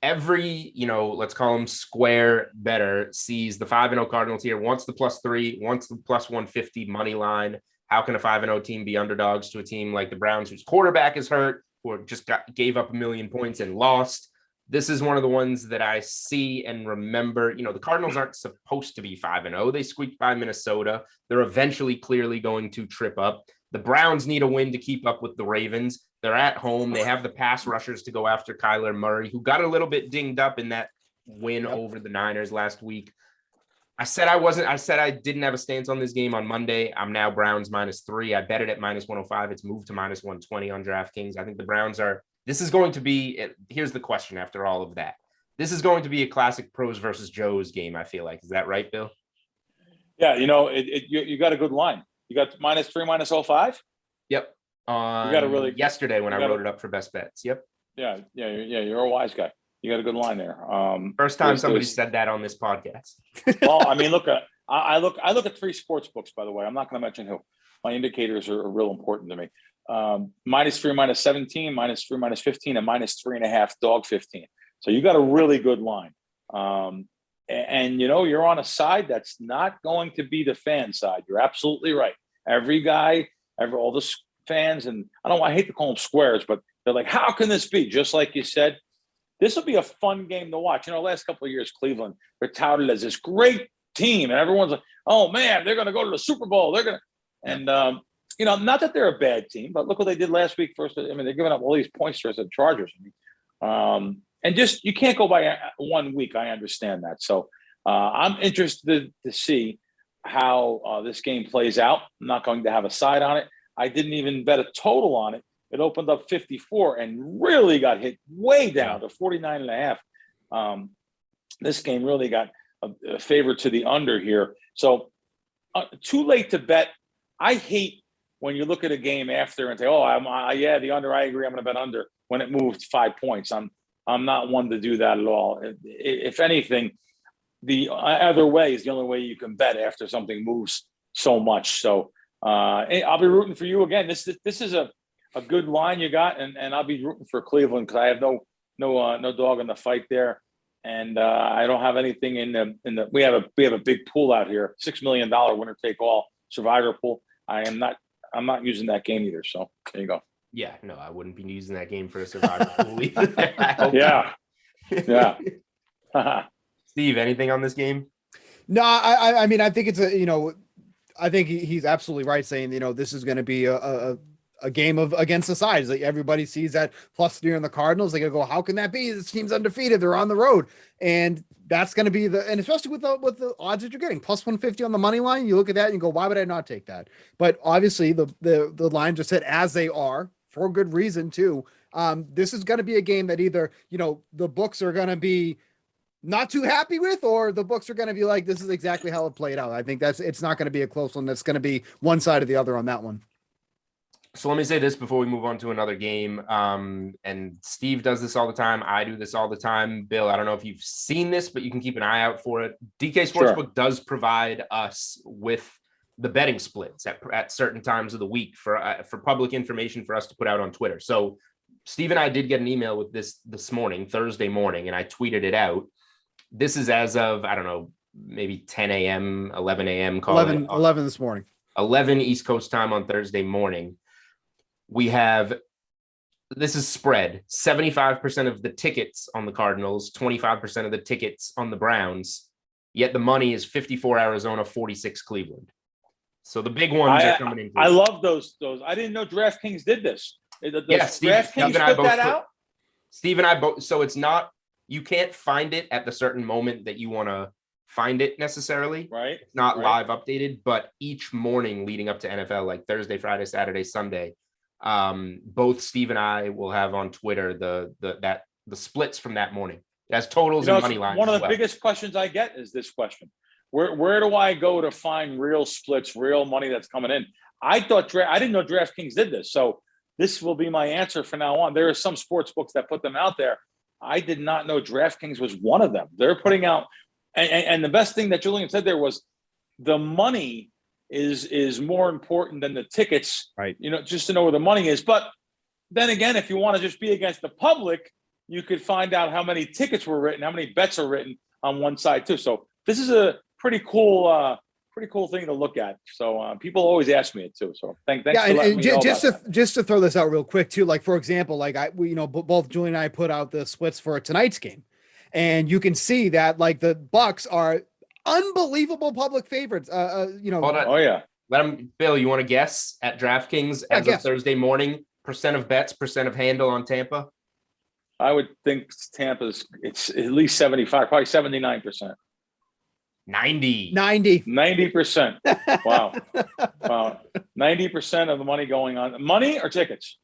Every, let's call them square better, sees the 5-0 Cardinals here, wants the +3, wants the +150 money line. How can a 5-0 team be underdogs to a team like the Browns, whose quarterback is hurt, or just gave up 1 million points and lost? This is one of the ones that I see and remember. The Cardinals aren't supposed to be 5-0. They squeaked by Minnesota. They're eventually clearly going to trip up. The Browns need a win to keep up with the Ravens. They're at home. They have the pass rushers to go after Kyler Murray, who got a little bit dinged up in that win over the Niners last week. I said I didn't have a stance on this game on Monday. I'm now Browns -3. I bet it at -105. It's moved to -120 on DraftKings. I think the Browns this is going to be, here's the question after all of that. This is going to be a classic pros versus Joes game, I feel like. Is that right, Bill? Yeah, you got a good line. You got -3, -05? Yep. You got a really yesterday when I wrote it up for best bets. Yep. Yeah. You're a wise guy. You got a good line there. First time somebody said that on this podcast. Well, I mean, look, I look at 3 sports books, by the way. I'm not going to mention who. My indicators are real important to me. -3, -17, -3, -15, and -3.5 dog 15. So you got a really good line. And you're on a side that's not going to be the fan side. You're absolutely right. All the fans, and I hate to call them squares, but they're like, how can this be? Just like you said, this will be a fun game to watch. Last couple of years, Cleveland, they're touted as this great team, and everyone's like, oh man, they're going to go to the Super Bowl. They're going to, and not that they're a bad team, but look what they did last week. First, they're giving up all these points to us at Chargers. And just, you can't go by 1 week. I understand that. So I'm interested to see how this game plays out. I'm not going to have a side on it. I didn't even bet a total on it. It opened up 54 and really got hit way down to 49.5. This game really got a favor to the under here. So too late to bet. I hate when you look at a game after and say, oh, the under, I agree, I'm going to bet under when it moved 5 points. I'm not one to do that at all. If anything, the other way is the only way you can bet after something moves so much. So I'll be rooting for you again. This is a good line you got, and I'll be rooting for Cleveland because I have no dog in the fight there, and I don't have anything in the. We have a big pool out here, $6 million winner take all survivor pool. I'm not using that game either. So there you go. Yeah, no, I wouldn't be using that game for a survivor pool either. Yeah. Steve, anything on this game? No, I mean, I think it's I think he's absolutely right saying, this is going to be a a game of against the sides. Like everybody sees that +3 on the Cardinals. They go, how can that be? This team's undefeated. They're on the road. And that's going to be and especially with the odds that you're getting +150 on the money line, you look at that and you go, why would I not take that? But obviously the lines are set as they are for good reason too. This is going to be a game that either, the books are going to be not too happy with, or the books are going to be like, this is exactly how it played out. I think it's not going to be a close one. That's going to be one side or the other on that one. So let me say this before we move on to another game. And Steve does this all the time. I do this all the time. Bill, I don't know if you've seen this, but you can keep an eye out for it. DK Sportsbook does provide us with the betting splits at certain times of the week for public information for us to put out on Twitter. So Steve and I did get an email with this morning, Thursday morning, and I tweeted it out. This is as of, I don't know, maybe 10 a.m., 11 a.m. 11 this morning. 11 East Coast time on Thursday morning. We have, this is spread, 75% of the tickets on the Cardinals, 25% of the tickets on the Browns, yet the money is 54 Arizona, 46 Cleveland. So the big ones are coming in. I love those. I didn't know DraftKings did this. Steve and I both. Steve and I both. So it's not, you can't find it at the certain moment that you want to find it necessarily. Right. It's not live updated, but each morning leading up to NFL, like Thursday, Friday, Saturday, Sunday, both Steve and I will have on Twitter the splits from that morning. It has totals and money lines. One of the biggest questions I get is this question: Where do I go to find real splits, real money that's coming in? I didn't know DraftKings did this, so this will be my answer from now on. There are some sports books that put them out there. I did not know DraftKings was one of them. They're putting out, and the best thing that Julian said there was the money is more important than the tickets, right? Just to know where the money is. But then again, if you want to just be against the public, you could find out how many tickets were written, how many bets are written on one side too. So this is a pretty cool thing to look at. So people always ask me it too. So thanks for letting me know just to throw this out real quick too. Like for example, like both Julian and I put out the splits for tonight's game, and you can see that like the Bucks are unbelievable public favorites. Hold on. Oh yeah. Bill, you want to guess at DraftKings as of Thursday morning, percent of bets, percent of handle on Tampa? I would think it's at least 75, probably 79%. 90%. Wow. 90% of the money going on money or tickets?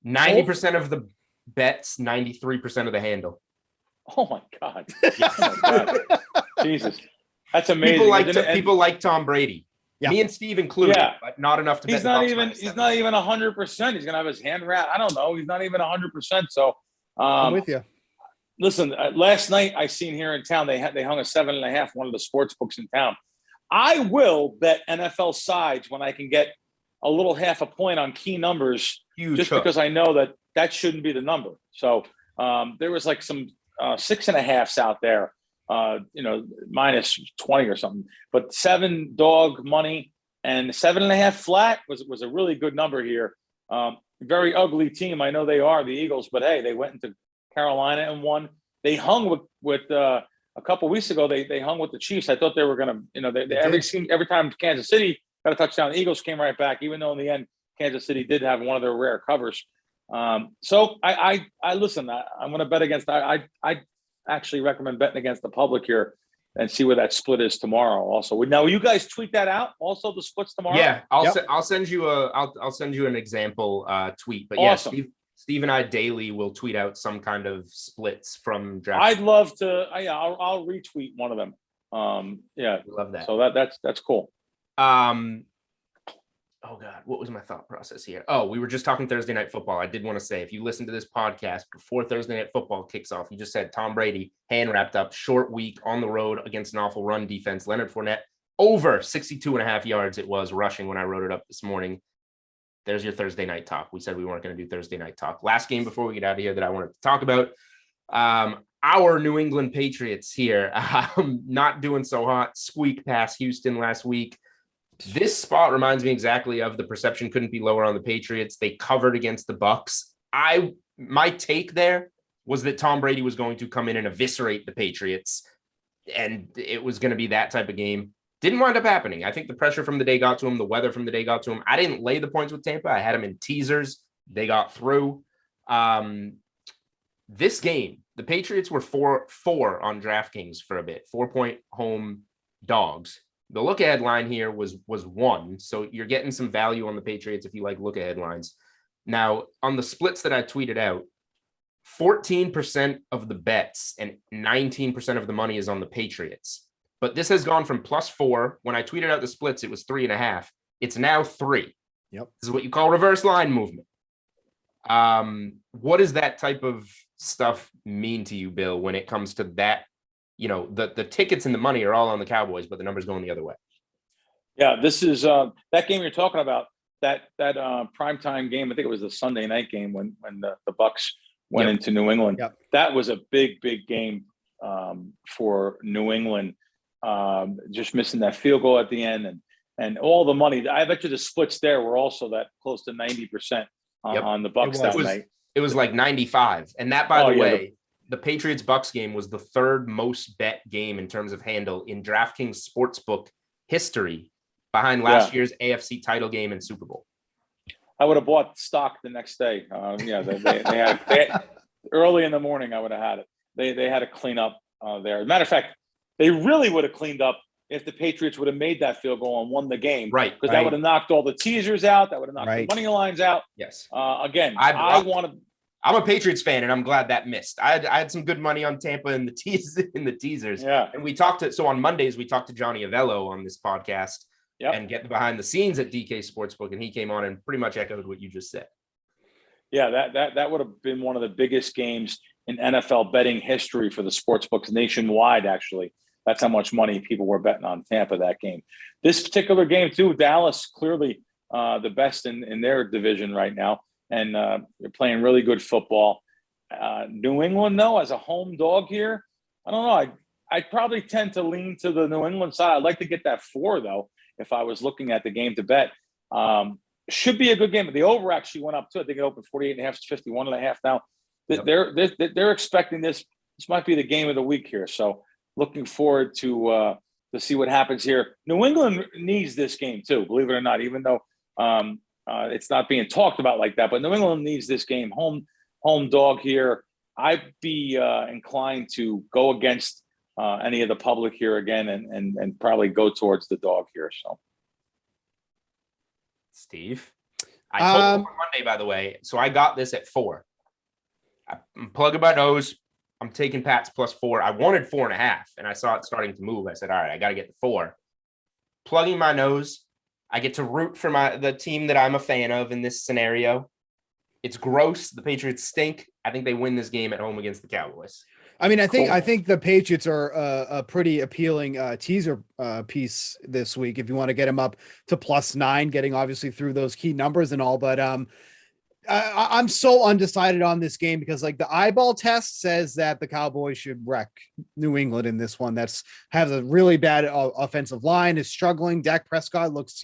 90% of the bets, 93% of the handle. Oh my God. Oh my God. Jesus. That's amazing. People like Tom Brady. Yeah. Me and Steve included, but not enough to bet. He's not even 100%. He's gonna have his hand wrapped. I don't know. He's not even 100%. So I'm with you. Listen, last night I seen here in town they hung a 7.5, one of the sports books in town. I will bet NFL sides when I can get a little half a point on key numbers, because I know that shouldn't be the number. So there was like some 6.5s out there, minus 20 or something, but 7 dog money and 7.5 flat was a really good number here. Very ugly team. I know they are the Eagles, but hey, they went into Carolina and won. They hung with a couple weeks ago. They hung with the Chiefs. I thought they were going to, every time Kansas City got a touchdown, the Eagles came right back, even though in the end, Kansas City did have one of their rare covers. So I listen, I'm going to bet against, I actually recommend betting against the public here and see where that split is tomorrow. Also, now will you guys tweet that out? Also, the splits tomorrow. Yeah, I'll send you an example tweet. But awesome. Yeah, Steve and I daily will tweet out some kind of splits from draft. I'd love to. I'll retweet one of them. Love that. So that's cool. Oh God, what was my thought process here? Oh, we were just talking Thursday Night Football. I did want to say, if you listen to this podcast before Thursday Night Football kicks off, you just said Tom Brady, hand wrapped up, short week on the road against an awful run defense. Leonard Fournette, over 62.5 yards it was rushing when I wrote it up this morning. There's your Thursday night talk. We said we weren't going to do Thursday night talk. Last game before we get out of here that I wanted to talk about, our New England Patriots here, not doing so hot, squeaked past Houston last week. This spot reminds me exactly of the perception couldn't be lower on the Patriots. They covered against the Bucks. My take there was that Tom Brady was going to come in and eviscerate the Patriots, and it was going to be that type of game. Didn't wind up happening. I think the pressure from the day got to him. The weather from the day got to him. I didn't lay the points with Tampa. I had them in teasers. They got through. This game, the Patriots were 4-4 on DraftKings for a bit, 4-point home dogs. The look ahead line here was 1. So you're getting some value on the Patriots if you like look ahead lines. Now, on the splits that I tweeted out, 14% of the bets and 19% of the money is on the Patriots. But this has gone from +4. When I tweeted out the splits, it was 3.5. It's now 3. Yep. This is what you call reverse line movement. What does that type of stuff mean to you, Bill, when it comes to that? You know, the tickets and the money are all on the Cowboys, but the numbers going the other way. Yeah, this is that game you're talking about, that primetime game. I think it was the Sunday night game when the Bucks went into New England. Yep. That was a big game for New England. Just missing that field goal at the end and all the money. I bet you the splits there were also that close to 90% on the Bucks that night. It was like 95. And that, by the way, the Patriots Bucks game was the 3rd most bet game in terms of handle in DraftKings Sportsbook history, behind last year's AFC title game and Super Bowl. I would have bought stock the next day. They had early in the morning. I would have had it. They had to clean up there. As a matter of fact, they really would have cleaned up if the Patriots would have made that field goal and won the game. Right. Because that would have knocked all the teasers out. That would have knocked the money lines out. Yes. Again, I'm a Patriots fan, and I'm glad that missed. I had some good money on Tampa in the teasers. Yeah. And we talked so on Mondays, we talked to Johnny Avello on this podcast and get behind the scenes at DK Sportsbook. And he came on and pretty much echoed what you just said. Yeah, that would have been one of the biggest games in NFL betting history for the sportsbooks nationwide, actually. That's how much money people were betting on Tampa that game. This particular game, too, Dallas clearly the best in their division right now. And they're playing really good football. New England, though, as a home dog here, I don't know. I'd probably tend to lean to the New England side. I'd like to get that 4, though, if I was looking at the game to bet. Should be a good game. But the over actually went up, too. I think it opened 48.5 to 51.5 now. They're expecting this. This might be the game of the week here. So looking forward to see what happens here. New England needs this game, too, believe it or not, even though it's not being talked about like that, but New England needs this game. Home dog here. I'd be inclined to go against any of the public here again and probably go towards the dog here. So, Steve, I told you on Monday, by the way, so I got this at 4. I'm plugging my nose. I'm taking Pats +4. I wanted 4.5, and I saw it starting to move. I said, all right, I got to get the 4. Plugging my nose. I get to root for the team that I'm a fan of in this scenario. It's gross. The Patriots stink. I think they win this game at home against the Cowboys. I mean, I think the Patriots are a pretty appealing teaser piece this week. If you want to get them up to +9, getting obviously through those key numbers and all, but I'm so undecided on this game because like the eyeball test says that the Cowboys should wreck New England in this one. Has a really bad offensive line, is struggling. Dak Prescott looks,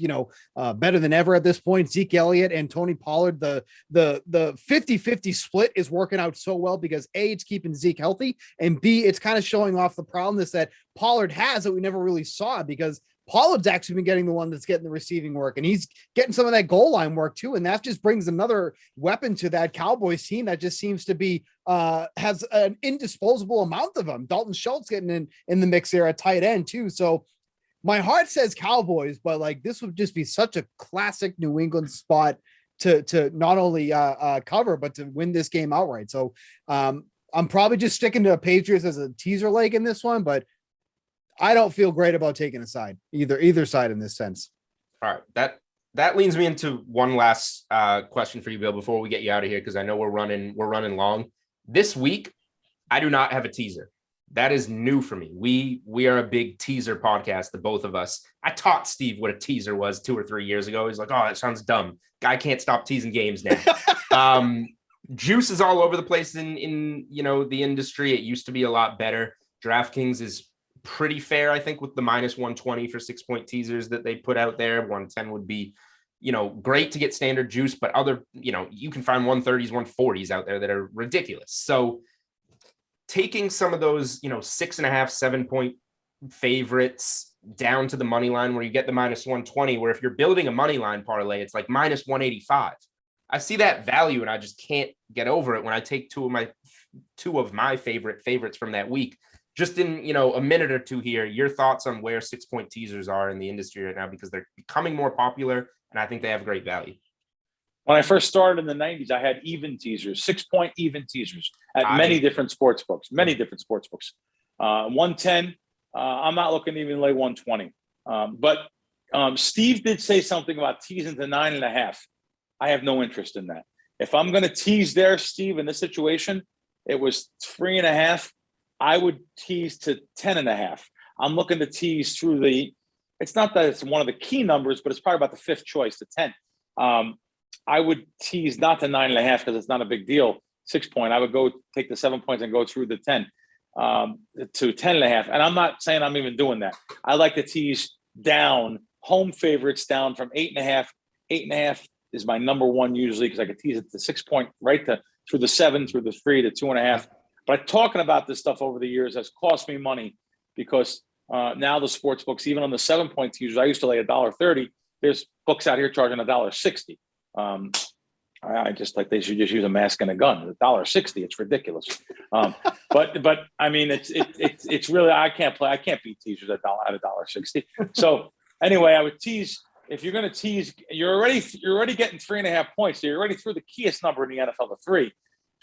better than ever at this point. Zeke Elliott and Tony Pollard, the 50-50 split is working out so well because A, it's keeping Zeke healthy, and B, it's kind of showing off the problems that Pollard has that we never really saw because Pollard's actually been getting the one that's getting the receiving work, and he's getting some of that goal line work too. And that just brings another weapon to that Cowboys team that just seems to be has an indisposable amount of them. Dalton Schultz getting in the mix there at tight end too. So my heart says Cowboys, but like this would just be such a classic New England spot to not only cover, but to win this game outright. So I'm probably just sticking to Patriots as a teaser leg in this one, but I don't feel great about taking a side, either side in this sense. All right. That leads me into one last question for you, Bill, before we get you out of here, because I know we're running long. This week, I do not have a teaser. That is new for me. We are a big teaser podcast, the both of us. I taught Steve what a teaser was 2 or 3 years ago. He's like, oh, that sounds dumb. Guy can't stop teasing games now. Juice is all over the place in the industry. It used to be a lot better. DraftKings is pretty fair, I think, with the -120 for 6-point teasers that they put out there. 110 would be, great to get standard juice, but other, you can find 130s, 140s out there that are ridiculous. So taking some of those, 6.5, 7-point favorites down to the money line where you get the minus 120, where if you're building a money line parlay, it's like minus 185. I see that value and I just can't get over it when I take two of my favorites from that week. Just in, a minute or two here, your thoughts on where 6-point teasers are in the industry right now, because they're becoming more popular and I think they have great value. When I first started in the 90s, I had even teasers, 6-point even teasers at many different sports books. 110, I'm not looking to even lay 120. But Steve did say something about teasing to 9.5. I have no interest in that. If I'm going to tease there, Steve, in this situation, it was 3.5. I would tease to 10.5. I'm looking to tease through it's not that it's one of the key numbers, but it's probably about the fifth choice, to 10. I would tease not to 9.5 because it's not a big deal. 6-point, I would go take the 7 points and go through the 10 to 10.5. And I'm not saying I'm even doing that. I like to tease down, home favorites down from 8.5. 8.5 is my number one usually, because I could tease it to 6-point right through the 7, through the 3 to 2.5. But talking about this stuff over the years has cost me money, because now the sports books, even on the 7-point teasers, I used to lay $1.30. There's books out here charging $1.60. I just like they should just use a mask and a gun. $1.60, it's ridiculous. But I mean, it's really, I can't beat teasers at $1.60. So anyway, I would tease. If you're going to tease, you're already getting 3.5 points. So you're already through the keyest number in the NFL, the 3. If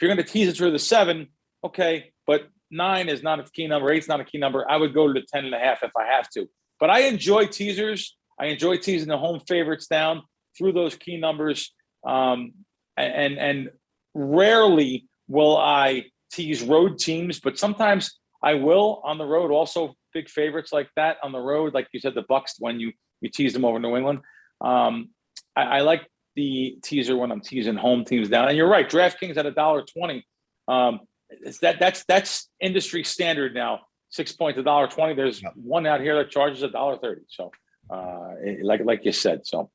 you're going to tease it through the 7, okay, but 9 is not a key number. 8 is not a key number. I would go to the 10.5 if I have to. But I enjoy teasers. I enjoy teasing the home favorites down through those key numbers. And rarely will I tease road teams, but sometimes I will on the road. Also, big favorites like that on the road, like you said, the Bucks, when you tease them over New England. I like the teaser when I'm teasing home teams down. And you're right, DraftKings at $1.20. That's industry standard now. 6 points, $1.20. There's one out here that charges $1.30. So, like you said, so.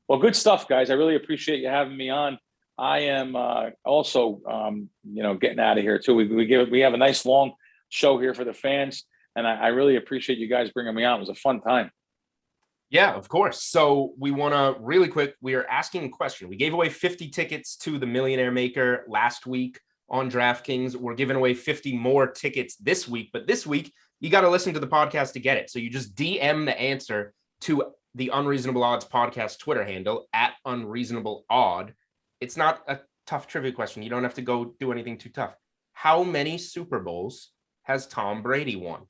Well, good stuff, guys. I really appreciate you having me on. I am also, getting out of here too. We have a nice long show here for the fans, and I really appreciate you guys bringing me on. It was a fun time. Yeah, of course. So we want to really quick. We are asking a question. We gave away 50 tickets to the Millionaire Maker last week on DraftKings. We're giving away 50 more tickets this week, but this week you got to listen to the podcast to get it. So you just DM the answer to the Unreasonable Odds podcast Twitter handle at Unreasonable Odd. It's not a tough trivia question. You don't have to go do anything too tough. How many Super Bowls has Tom Brady won?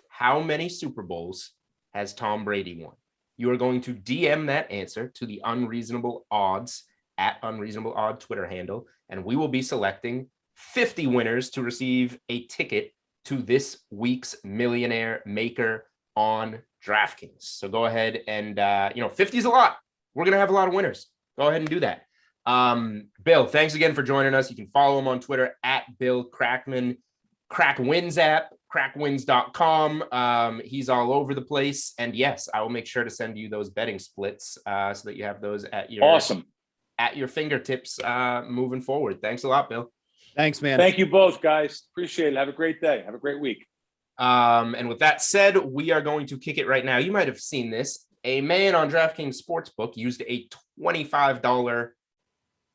How many Super Bowls has Tom Brady won? You are going to DM that answer to the Unreasonable Odds at Unreasonable Odd Twitter handle, and we will be selecting 50 winners to receive a ticket to this week's Millionaire Maker on DraftKings. So go ahead and 50 is a lot. We're gonna have a lot of winners. Go ahead and do that. Bill, thanks again for joining us. You can follow him on Twitter at Bill Crackman. Crackwins app, crackwins.com. He's all over the place. And yes, I will make sure to send you those betting splits so that you have those at your fingertips moving forward. Thanks a lot, Bill. Thanks, man. Thank you both, guys. Appreciate it. Have a great day. Have a great week. And with that said, we are going to kick it right now. You might have seen this. A man on DraftKings Sportsbook used a $25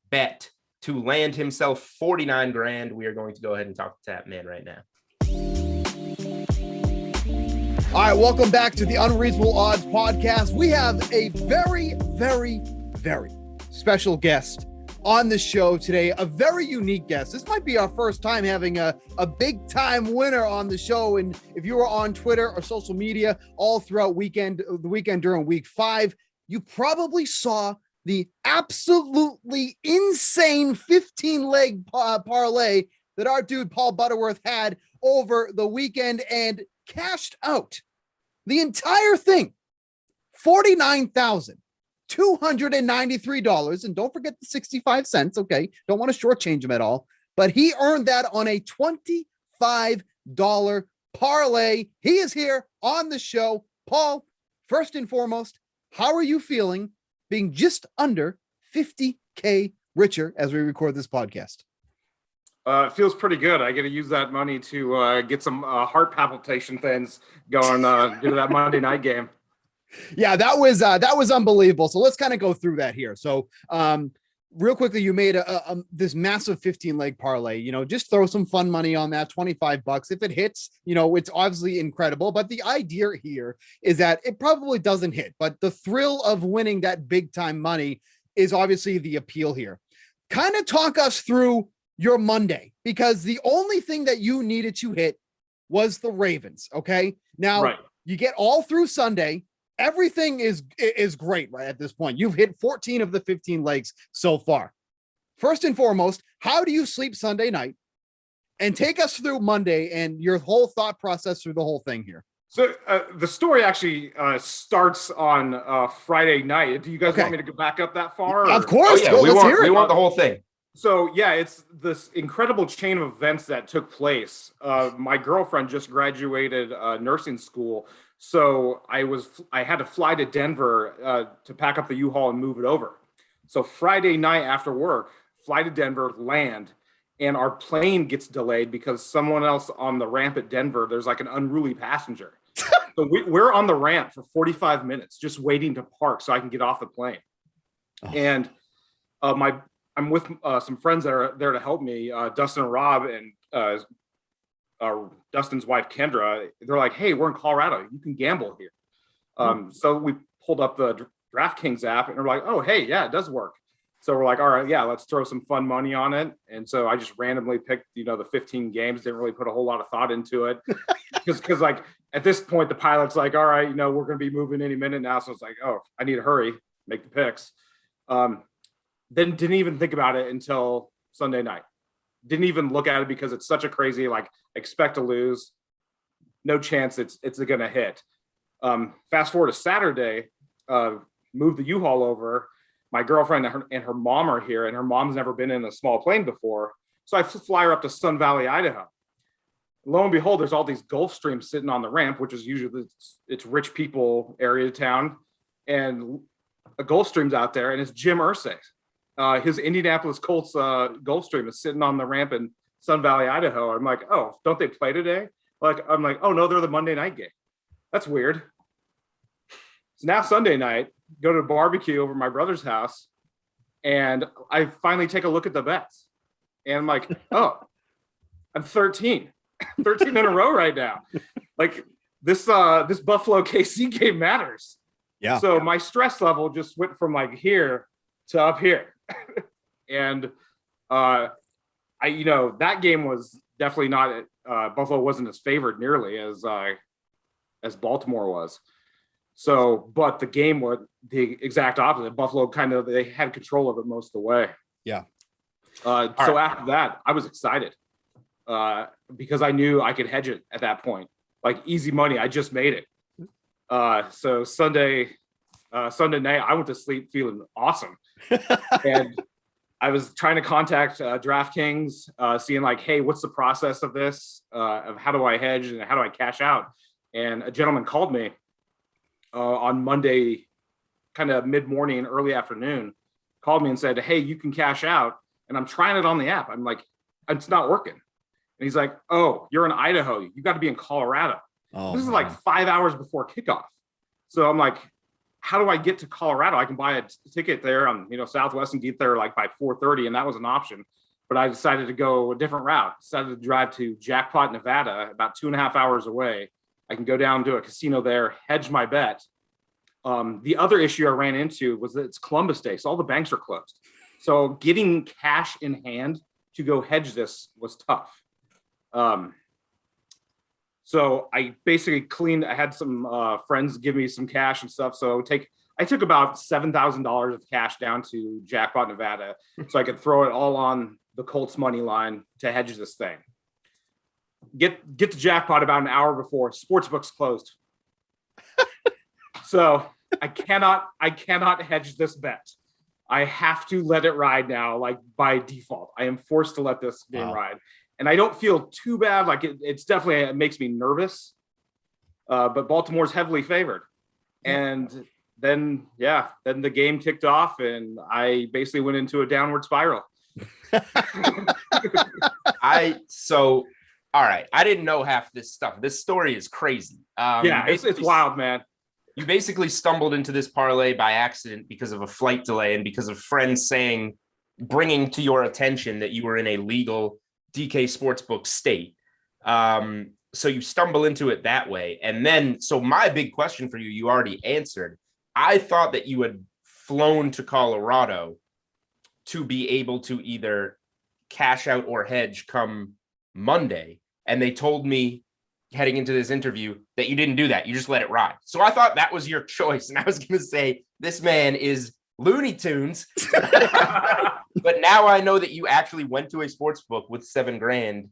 bet to land himself $49,000. We are going to go ahead and talk to that man right now. All right, welcome back to the Unreasonable Odds podcast. We have a very, very, very special guest on the show today, a very unique guest. This might be our first time having a big time winner on the show. And if you were on Twitter or social media all throughout the weekend during week 5, you probably saw the absolutely insane 15-leg parlay that our dude Paul Butterworth had over the weekend and cashed out the entire thing, $49,293. And don't forget the 65 cents. Okay. Don't want to shortchange him at all, but he earned that on a $25 parlay. He is here on the show. Paul, first and foremost, how are you feeling being just under 50K richer as we record this podcast? It feels pretty good. I get to use that money to get some heart palpitation things going due to that Monday night game. Yeah, that was unbelievable. So let's kind of go through that here. So real quickly, you made this massive 15 leg parlay. Just throw some fun money on that, $25. If it hits, it's obviously incredible. But the idea here is that it probably doesn't hit, but the thrill of winning that big time money is obviously the appeal here. Kind of talk us through your Monday, because the only thing that you needed to hit was the Ravens. Okay. Now you get all through Sunday. Everything is great right at this point. You've hit 14 of the 15 legs so far. First and foremost, how do you sleep Sunday night? And take us through Monday and your whole thought process through the whole thing here. So the story actually starts on Friday night. Do you guys want me to go back up that far? Of course. Oh, yeah. We want the whole thing. So yeah, it's this incredible chain of events that took place. My girlfriend just graduated nursing school, so I had to fly to Denver to pack up the U-Haul and move it over. So Friday night after work, fly to Denver, land, and our plane gets delayed because someone else on the ramp at Denver, there's like an unruly passenger. So we're on the ramp for 45 minutes just waiting to park so I can get off the plane. And I'm with some friends that are there to help me, Dustin and Rob, and Dustin's wife, Kendra. They're like, hey, we're in Colorado. You can gamble here. So we pulled up the DraftKings app and we're like, oh, hey, yeah, it does work. So we're like, all right, yeah, let's throw some fun money on it. And so I just randomly picked, the 15 games, didn't really put a whole lot of thought into it. Because like at this point, the pilot's like, all right, we're going to be moving any minute now. So it's like, oh, I need to hurry, make the picks. Then didn't even think about it until Sunday night. Didn't even look at it because it's such a crazy, like, expect to lose. No chance it's going to hit. Fast forward to Saturday, moved the U-Haul over. My girlfriend and her mom are here, and her mom's never been in a small plane before. So I fly her up to Sun Valley, Idaho. Lo and behold, there's all these Gulf Streams sitting on the ramp, which is usually it's rich people area of town. And a Gulfstream's out there, and it's Jim Irsay. His Indianapolis Colts Gulfstream is sitting on the ramp in Sun Valley, Idaho. I'm like, oh, don't they play today? I'm like, oh no, they're the Monday night game. That's weird. So now Sunday night, go to a barbecue over my brother's house, and I finally take a look at the bets, and I'm like, oh, I'm 13 in a row right now. Like this Buffalo KC game matters. Yeah. So my stress level just went from like here to up here. And that game was definitely not Buffalo wasn't as favored nearly as Baltimore was. So, but the game was the exact opposite. Buffalo they had control of it most of the way. Yeah. So after that, I was excited because I knew I could hedge it at that point. Like easy money, I just made it. So Sunday night, I went to sleep feeling awesome. And I was trying to contact DraftKings, seeing like, hey, what's the process of this? Of how do I hedge and how do I cash out? And a gentleman called me on Monday, kind of mid-morning, early afternoon, called me and said, hey, you can cash out. And I'm trying it on the app. I'm like, it's not working. And he's like, oh, you're in Idaho. You got to be in Colorado. This is like 5 hours before kickoff. So I'm like, how do I get to Colorado? I can buy a ticket there on, Southwest and get there like by 4:30. And that was an option. But I decided to go a different route. Decided to drive to Jackpot, Nevada, about 2.5 hours away. I can go down to a casino there, hedge my bet. The other issue I ran into was that it's Columbus Day, so all the banks are closed. So getting cash in hand to go hedge this was tough. So I basically I had some friends give me some cash and stuff. So I took about $7,000 of cash down to Jackpot, Nevada, so I could throw it all on the Colts money line to hedge this thing. Get to Jackpot about an hour before Sportsbook's closed. So I cannot hedge this bet. I have to let it ride now, like by default. I am forced to let this game ride. And I don't feel too bad. Like it's definitely, it makes me nervous. But Baltimore's heavily favored. And then the game kicked off and I basically went into a downward spiral. All right. I didn't know half this stuff. This story is crazy. Yeah, it's wild, man. You basically stumbled into this parlay by accident because of a flight delay and because of friends bringing to your attention that you were in a legal DK Sportsbook state. So you stumble into it that way. And then, so my big question for you, you already answered. I thought that you had flown to Colorado to be able to either cash out or hedge come Monday. And they told me heading into this interview that you didn't do that. You just let it ride. So I thought that was your choice. And I was going to say, this man is Looney Tunes. But now I know that you actually went to a sports book with $7,000.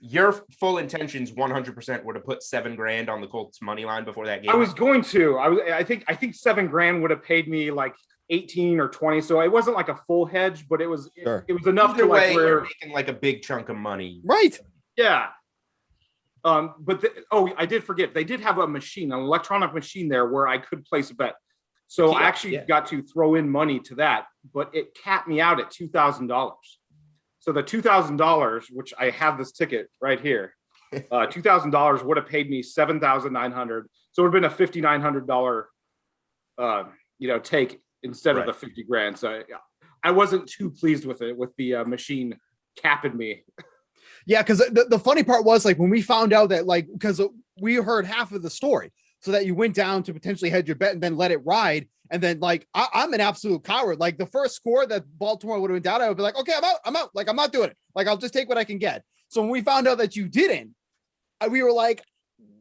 Your full intentions 100% were to put $7,000 on the Colts money line before that game. I was going to. I think $7,000 would have paid me like 18 or 20. So it wasn't like a full hedge, but it was Sure. it was enough Either to like way, where you're making like a big chunk of money. Right. yeah. But I did forget. They did have a machine, an electronic machine there where I could place a bet. So I actually got to throw in money to that, but it capped me out at $2,000. So the $2,000, which I have this ticket right here, $2,000 would have paid me $7,900. So it would have been a $5,900, take instead of the $50,000. So I wasn't too pleased with it, with the machine capping me. Yeah, because the funny part was like when we found out that because we heard half of the story, so that you went down to potentially hedge your bet and then let it ride. And then I'm an absolute coward. Like the first score that Baltimore would have went down, I would be like, okay, I'm out. Like, I'm not doing it. Like, I'll just take what I can get. So when we found out that you didn't, we were like,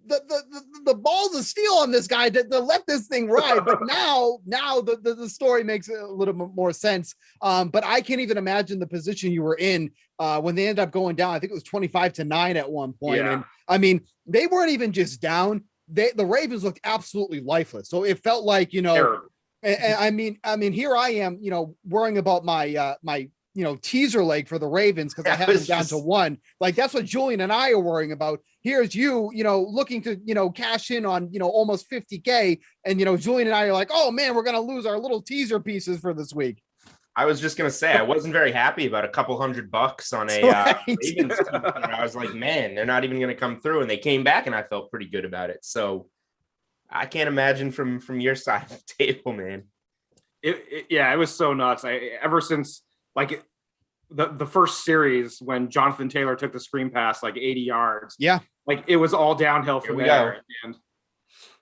the balls of steel on this guy to let this thing ride. But now the story makes a little bit more sense. But I can't even imagine the position you were in when they ended up going down. I think it was 25-9 at one point. Yeah. And I mean, they weren't even just down. The Ravens looked absolutely lifeless. So it felt like, Terrible. and I mean, here I am, worrying about my teaser leg for the Ravens because I have them down to 1. Like that's what Julian and I are worrying about. Here's you, looking to, cash in on, almost 50K. And, Julian and I are like, oh man, we're going to lose our little teaser pieces for this week. I was just going to say, I wasn't very happy about a couple $100 on a Ravens team. I was like, man, they're not even going to come through. And they came back and I felt pretty good about it. So I can't imagine from your side of the table, man. It was so nuts. Ever since like the first series when Jonathan Taylor took the screen pass, like 80 yards. Yeah. Like it was all downhill from there. Go. And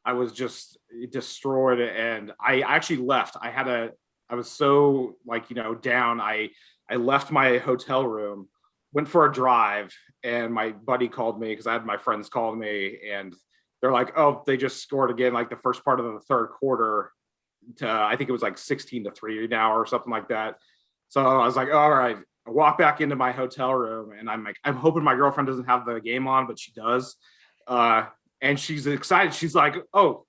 I was just destroyed. And I actually left. I was so down. I left my hotel room, went for a drive, and my buddy called me because I had my friends call me, and they're like, "Oh, they just scored again!" Like the first part of the third quarter, I think it was like 16-3 now or something like that. So I was like, "All right." I walk back into my hotel room, and I'm like, I'm hoping my girlfriend doesn't have the game on, but she does, and she's excited. She's like, "Oh,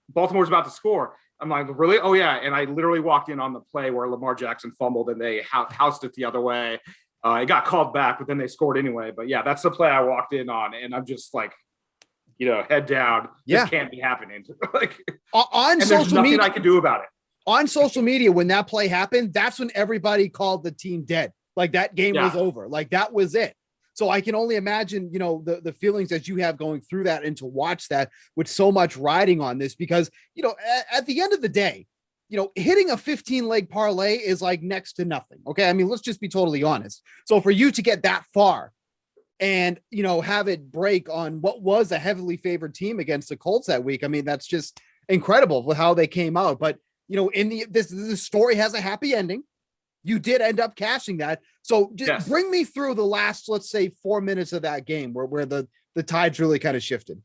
Baltimore's about to score." I'm like, really? Oh, yeah. And I literally walked in on the play where Lamar Jackson fumbled and they housed it the other way. It got called back, but then they scored anyway. But yeah, that's the play I walked in on. And I'm just like, head down. Yeah. This can't be happening. Like, on and social there's nothing media, I can do about it. On social media, when that play happened, that's when everybody called the team dead. Like that game was over. Like that was it. So I can only imagine, the feelings that you have going through that and to watch that with so much riding on this, because, at the end of the day, hitting a 15-leg parlay is like next to nothing. Okay. I mean, let's just be totally honest. So for you to get that far and, have it break on what was a heavily favored team against the Colts that week, I mean, that's just incredible with how they came out. But, this story has a happy ending. You did end up cashing that. So just bring me through the last, let's say, 4 minutes of that game where the tides really kind of shifted.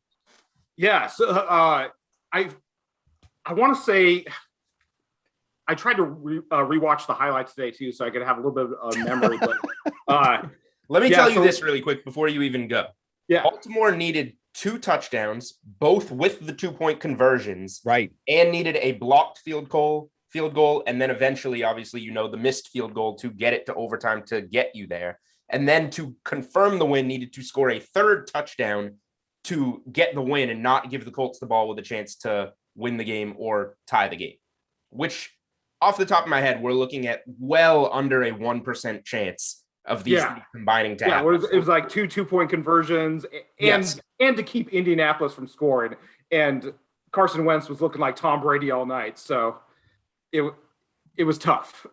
Yeah. So I want to say I tried to rewatch the highlights today too, so I could have a little bit of memory. But let me tell you this really quick before you even go. Yeah. Baltimore needed 2 touchdowns, both with the 2-point conversions, right, and needed a blocked field goal, and then eventually, obviously, the missed field goal to get it to overtime to get you there. And then to confirm the win, needed to score a 3rd touchdown to get the win and not give the Colts the ball with a chance to win the game or tie the game, which off the top of my head, we're looking at well under a 1% chance of these things combining to happen. It was like 2-point conversions and to keep Indianapolis from scoring. And Carson Wentz was looking like Tom Brady all night. So it was tough.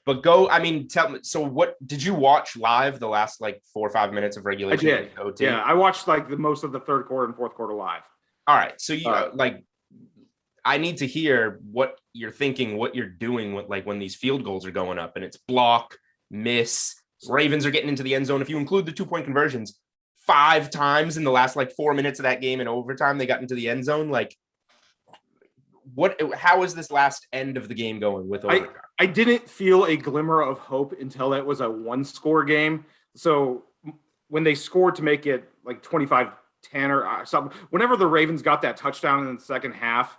But tell me, so what did you watch live the last like 4 or 5 minutes of regulation? I did. Yeah, I watched like the most of the third quarter and fourth quarter live. All right. So you I need to hear what you're thinking, what you're doing with like when these field goals are going up and it's block, miss. Ravens are getting into the end zone. If you include the 2-point conversions, 5 times in the last like 4 minutes of that game in overtime, they got into the end zone. Like, how is this last end of the game going with overtime? I didn't feel a glimmer of hope until it was a 1-score game. So when they scored to make it like 25-10 or something, whenever the Ravens got that touchdown in the second half,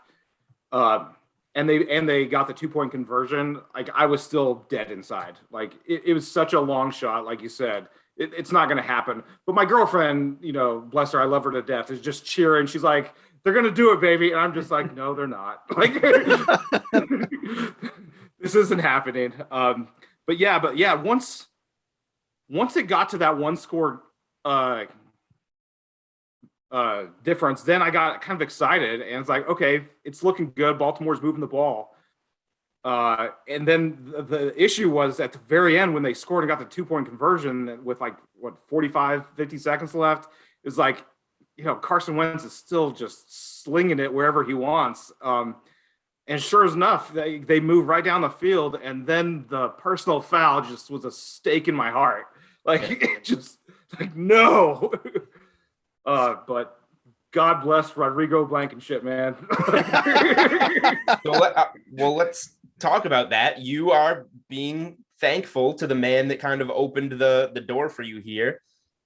and they got the 2-point conversion, like I was still dead inside. Like it was such a long shot, like you said. It's not going to happen. But my girlfriend, bless her, I love her to death, is just cheering. She's like, "They're going to do it, baby." And I'm just like, "No, they're not." Like, this isn't happening. But yeah, once it got to that 1-score difference, then I got kind of excited, and it's like, okay, it's looking good. Baltimore's moving the ball. And then the issue was at the very end when they scored and got the 2-point conversion with 50 seconds left. It was like, Carson Wentz is still just slinging it wherever he wants. And sure enough, they move right down the field, and then the personal foul just was a stake in my heart. Like, it just like, no. But God bless Rodrigo Blankenship, man. Well, let's talk about that. You are being thankful to the man that kind of opened the door for you here.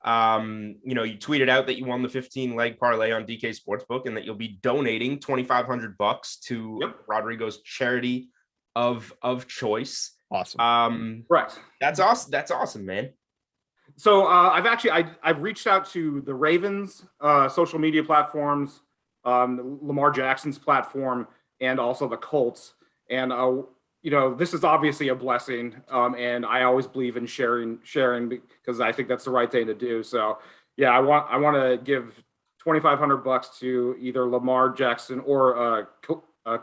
You tweeted out that you won the 15-leg parlay on DK Sportsbook and that you'll be donating $2,500 to Rodrigo's charity of choice. Awesome. Right. That's awesome. That's awesome, man. So I've reached out to the Ravens social media platforms, Lamar Jackson's platform, and also the Colts. And this is obviously a blessing, and I always believe in sharing because I think that's the right thing to do. So yeah, I want to give $2,500 to either Lamar Jackson or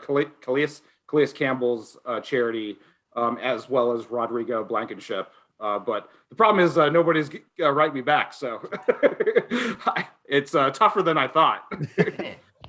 Calais Campbell's charity, as well as Rodrigo Blankenship. But the problem is nobody's write me back, so it's tougher than I thought.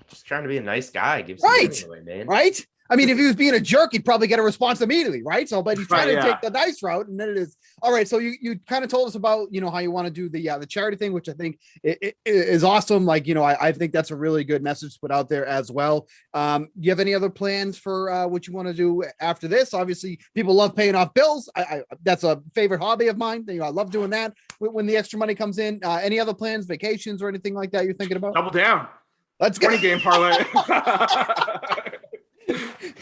Just trying to be a nice guy, give some money away, man. Right. I mean, if he was being a jerk, he'd probably get a response immediately, right? So, but he's trying to take the nice route, and then it is all right. So you kind of told us about how you want to do the charity thing, which I think it is awesome. Like I think that's a really good message to put out there as well. Do you have any other plans for what you want to do after this? Obviously, people love paying off bills. I that's a favorite hobby of mine. I love doing that when the extra money comes in. Any other plans, vacations, or anything like that you're thinking about? Double down. Let's go. 20-game parlay.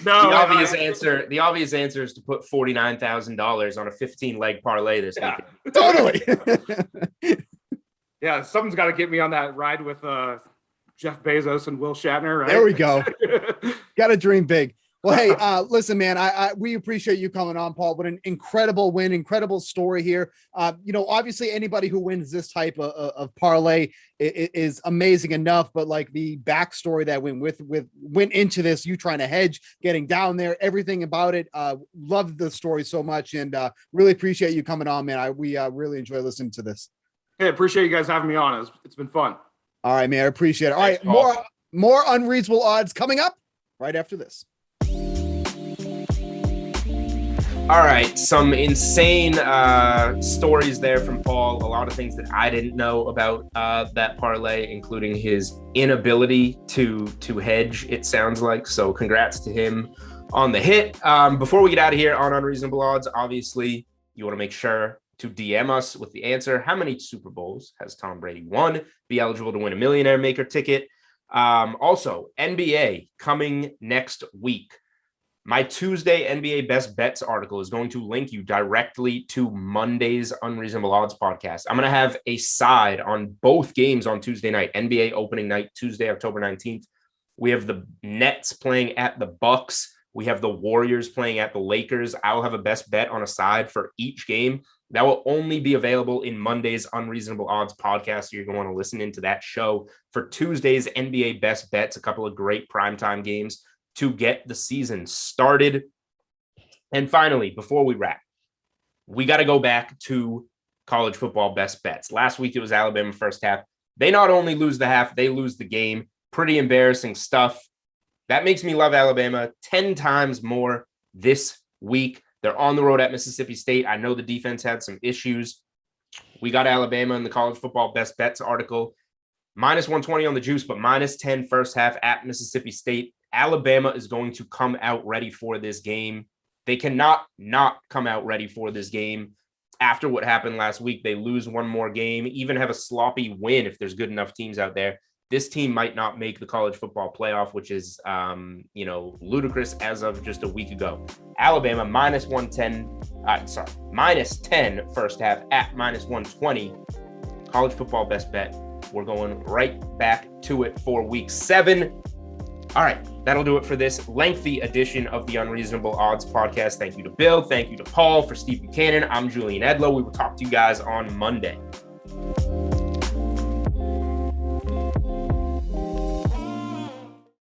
No, the obvious answer is to put $49,000 on a 15-leg parlay this week. Totally. Yeah, something's got to get me on that ride with Jeff Bezos and Will Shatner, right? There we go. Got to dream big. Well, hey, listen, man, we appreciate you coming on, Paul. What an incredible win, incredible story here. Obviously anybody who wins this type of parlay is amazing enough, but like the backstory that went into this, you trying to hedge, getting down there, everything about it. Loved the story so much, and really appreciate you coming on, man. We really enjoy listening to this. Hey, appreciate you guys having me on. It's been fun. All right, man, I appreciate it. All right, more unreasonable odds coming up right after this. All right, some insane stories there from Paul. A lot of things that I didn't know about that parlay, including his inability to hedge, it sounds like. So congrats to him on the hit. Before we get out of here on Unreasonable Odds, obviously you want to make sure to DM us with the answer. How many Super Bowls has Tom Brady won? Be eligible to win a Millionaire Maker ticket. Also, NBA coming next week. My Tuesday NBA Best Bets article is going to link you directly to Monday's Unreasonable Odds podcast. I'm going to have a side on both games on Tuesday night. NBA opening night, Tuesday, October 19th. We have the Nets playing at the Bucks. We have the Warriors playing at the Lakers. I will have a best bet on a side for each game. That will only be available in Monday's Unreasonable Odds podcast. You're going to want to listen into that show. For Tuesday's NBA best bets, a couple of great primetime games to get the season started. And finally, before we wrap, we got to go back to college football best bets. Last week, it was Alabama first half. They not only lose the half, they lose the game. Pretty embarrassing stuff. That makes me love Alabama 10 times more this week. They're on the road at Mississippi State. I know the defense had some issues. We got Alabama in the college football best bets article. Minus 120 on the juice, but minus 10 first half at Mississippi State. Alabama is going to come out ready for this game. They cannot not come out ready for this game. After what happened last week, they lose one more game, even have a sloppy win if there's good enough teams out there. This team might not make the college football playoff, which is, ludicrous as of just a week ago. Alabama minus 10 first half at minus 120. College football best bet. We're going right back to it for week 7. All right, that'll do it for this lengthy edition of the Unreasonable Odds podcast. Thank you to Bill. Thank you to Paul. For Steve Buchanan, I'm Julian Edlow. We will talk to you guys on Monday.